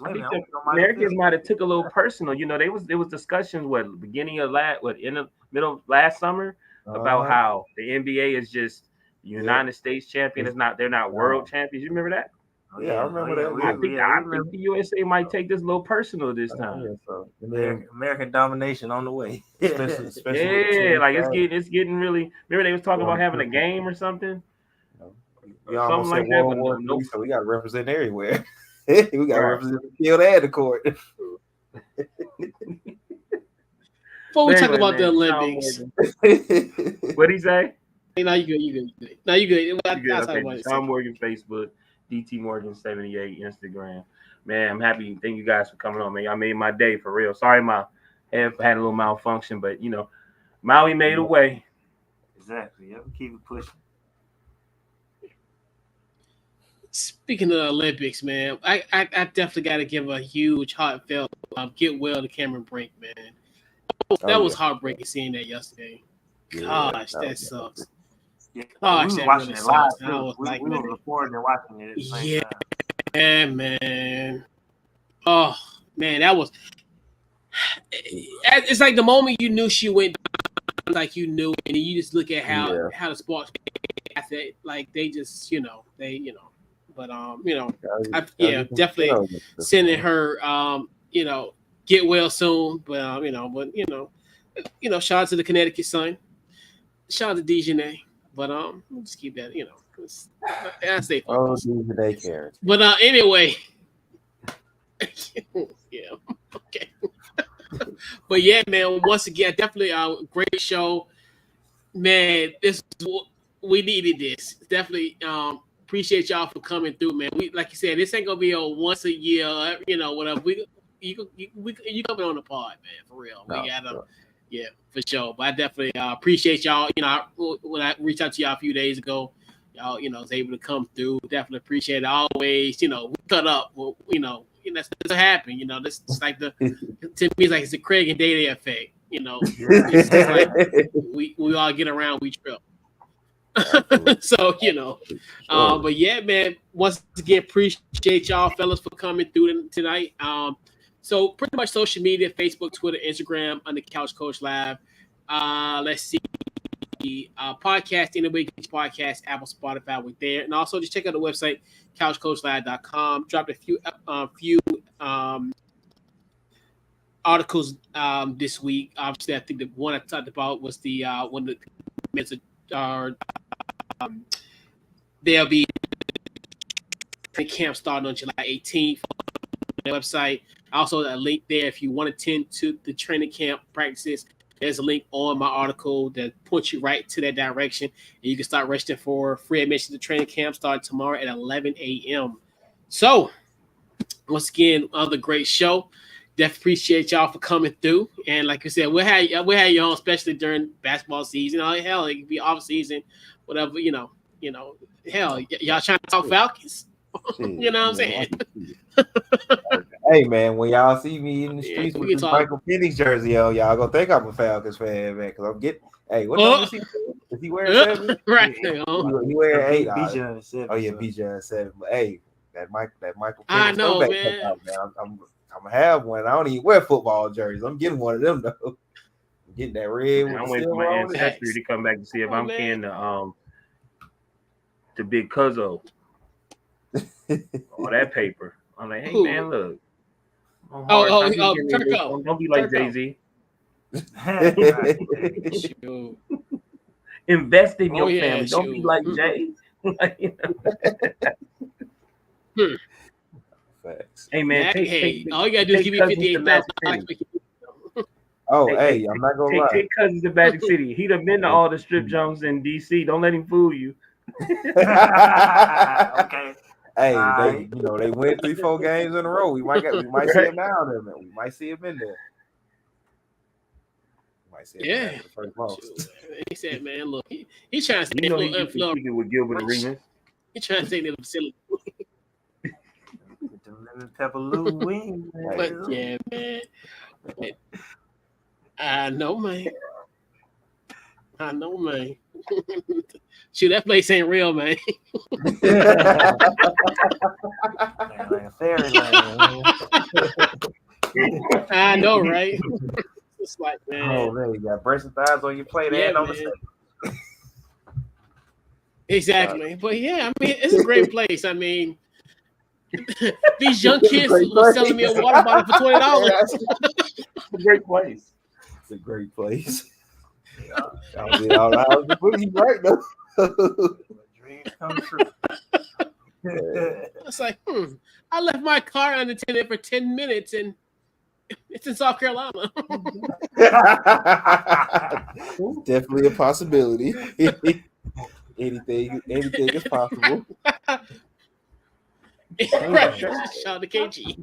Speaker 4: I think the Americans might have took a little personal. You know, there was discussions beginning of in the middle of last summer about how the NBA is just United States champion. They're not world champions. You remember that?
Speaker 2: Yeah, I remember that.
Speaker 4: I think the USA might take this a little personal this time.
Speaker 2: Yeah, so.
Speaker 3: American domination on the way.
Speaker 2: especially
Speaker 4: like it's getting really. Remember they was talking about having a game or something.
Speaker 2: We almost said World War III, so we got to represent everywhere. We got to represent the field and the court.
Speaker 1: Before we talk about the Olympics,
Speaker 4: what'd he say?
Speaker 1: No, you good. No, you good.
Speaker 4: Okay. Sean Morgan, Facebook, DT Morgan 78, Instagram. Man, I'm happy. Thank you guys for coming on, man. Y'all made my day for real. Sorry, my head had a little malfunction, but you know, Maui made a way.
Speaker 3: Exactly. Yeah, keep it pushing.
Speaker 1: Speaking of the Olympics, man, I definitely got to give a huge heartfelt get well to Cameron Brink, man. That was heartbreaking seeing that yesterday. Gosh, that sucks.
Speaker 3: Yeah,
Speaker 1: gosh,
Speaker 3: we
Speaker 1: that
Speaker 3: watching
Speaker 1: really
Speaker 3: it live.
Speaker 1: sucks. I was like,
Speaker 3: we were recording and watching it. At the same
Speaker 1: time. Man. Oh man, that was. It's like the moment you knew she went down, like you knew, and you just look at how the sports, like they just, But definitely sending her, get well soon. But shout out to the Connecticut Sun, shout out to Dejanay. But we'll just keep that, I stay focused.
Speaker 2: Dejanay cares.
Speaker 1: But anyway, yeah, okay. But yeah, man, once again, definitely a great show, man. We needed this. Definitely. Appreciate y'all for coming through, man. We, like you said, this ain't gonna be a once a year, whatever. You coming on the pod, man, for real. We gotta, yeah, for sure. But I definitely appreciate y'all. When I reached out to y'all a few days ago, y'all, was able to come through. Definitely appreciate it. Always, we cut up. Well, that's what happened. This is like to me, it's like it's the Craig and Day effect. It's just like we all get around, we trip. So but yeah, man, once again, appreciate y'all fellas for coming through tonight. So pretty much social media, Facebook, Twitter, Instagram, under Couch Coach Live. Let's see, podcast anyway, podcast, Apple, Spotify, we're there. And also just check out the website, couchcoachlive.com. Dropped a few articles this week. Obviously, I think the one I talked about was the when the there'll be a camp starting on July 18th on the website. Also, a link there if you want to attend to the training camp practices. There's a link on my article that points you right to that direction. And you can start registering for free admission to the training camp starting tomorrow at 11 a.m. So, once again, another great show. Definitely appreciate y'all for coming through. And like I said, we'll have you on, especially during basketball season. Hell, it could be off season, whatever, hell, y'all trying to talk Falcons? You know what I'm saying?
Speaker 2: Hey man, when y'all see me in the streets
Speaker 1: we
Speaker 2: with
Speaker 1: can
Speaker 2: this
Speaker 1: talk.
Speaker 2: Michael Penix jersey on, y'all gonna think I'm a Falcons fan, man. Because I'm getting. Hey, what number is he? Is he wearing 7?
Speaker 1: Right.
Speaker 2: He wearing 8.
Speaker 3: Bijan 7.
Speaker 2: Oh yeah, Bijan 7. But hey, that Michael Penix
Speaker 1: I know,
Speaker 2: throwback
Speaker 1: man.
Speaker 2: come out, man. I'm gonna have one. I don't even wear football jerseys. I'm getting one of them though. I'm getting that red with
Speaker 4: I'm
Speaker 2: the
Speaker 4: waiting for
Speaker 2: silver
Speaker 4: my
Speaker 2: on it.
Speaker 4: ancestry to come back to see if I'm kin to Big Cuzzo. All that paper. I'm like, hey man, look. Don't be like Jay-Z. Invest in your family. Don't be like Jay.
Speaker 2: Facts.
Speaker 4: Hey man,
Speaker 1: all you gotta do is give me $58,000.
Speaker 2: Oh, hey, I'm not gonna lie.
Speaker 4: Take Cousins to Magic City. He done been to all the strip joints in DC. Don't let him fool you.
Speaker 3: Okay.
Speaker 2: Hey, they win 3-4 games in a row. We might see him now there, man. We might see him in there.
Speaker 1: Yeah. He said, man, look, he's trying to stay
Speaker 4: in Florida with Gilbert Arenas.
Speaker 1: He's trying to stay in the facility.
Speaker 3: Get them lemon pepper Lou wings, man.
Speaker 1: But yeah, man. I know, man. Shoot, that place ain't real, man.
Speaker 3: Like a fairyland.
Speaker 1: I know, right? It's like, man.
Speaker 2: Oh man, you got breast and thighs on your plate and on the steak.
Speaker 1: Exactly. But yeah, I mean, it's a great place. I mean, these young kids were selling me a water bottle for $20.
Speaker 4: It's a great place.
Speaker 2: It's a great place. Y'all did all right. He's right though.
Speaker 3: Dreams come true.
Speaker 1: It's like, I left my car unattended for 10 minutes and it's in South Carolina.
Speaker 2: Definitely a possibility. Anything is possible.
Speaker 1: Right. Shout out to KG.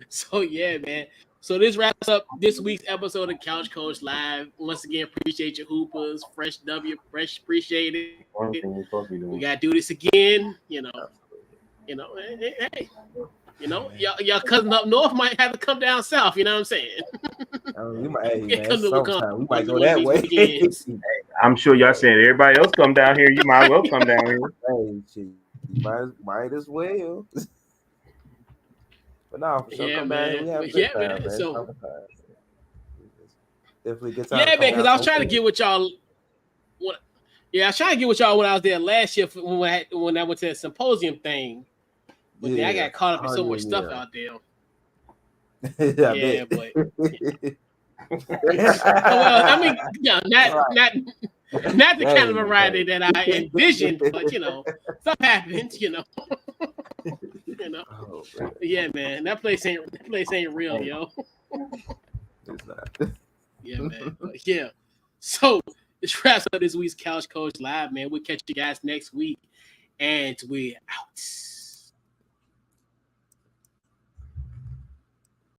Speaker 1: So yeah, man. So this wraps up this week's episode of Couch Coach Live. Once again, appreciate your hoopers. Fresh W, appreciate it. We gotta do this again. Hey. Y'all cousins up north might have to come down south. You know what I'm saying?
Speaker 2: We might go that way.
Speaker 4: I'm sure y'all saying everybody else come down here. You might as well come down here.
Speaker 2: Hey, might as well. But no, for sure, come down. We have a good time, man. So, definitely good time.
Speaker 1: Yeah, man, because I was trying to get with y'all. I was trying to get with y'all when I was there last year when I went to that symposium thing. But then I got caught up in so much stuff out there. But well, I mean, not the kind of variety that I envisioned, but stuff happens,
Speaker 2: Oh,
Speaker 1: yeah, man, that place ain't real, yo.
Speaker 2: It's not.
Speaker 1: Yeah, man. But yeah. So this wraps up this week's Couch Coach Live, man. We'll catch you guys next week, and we're out.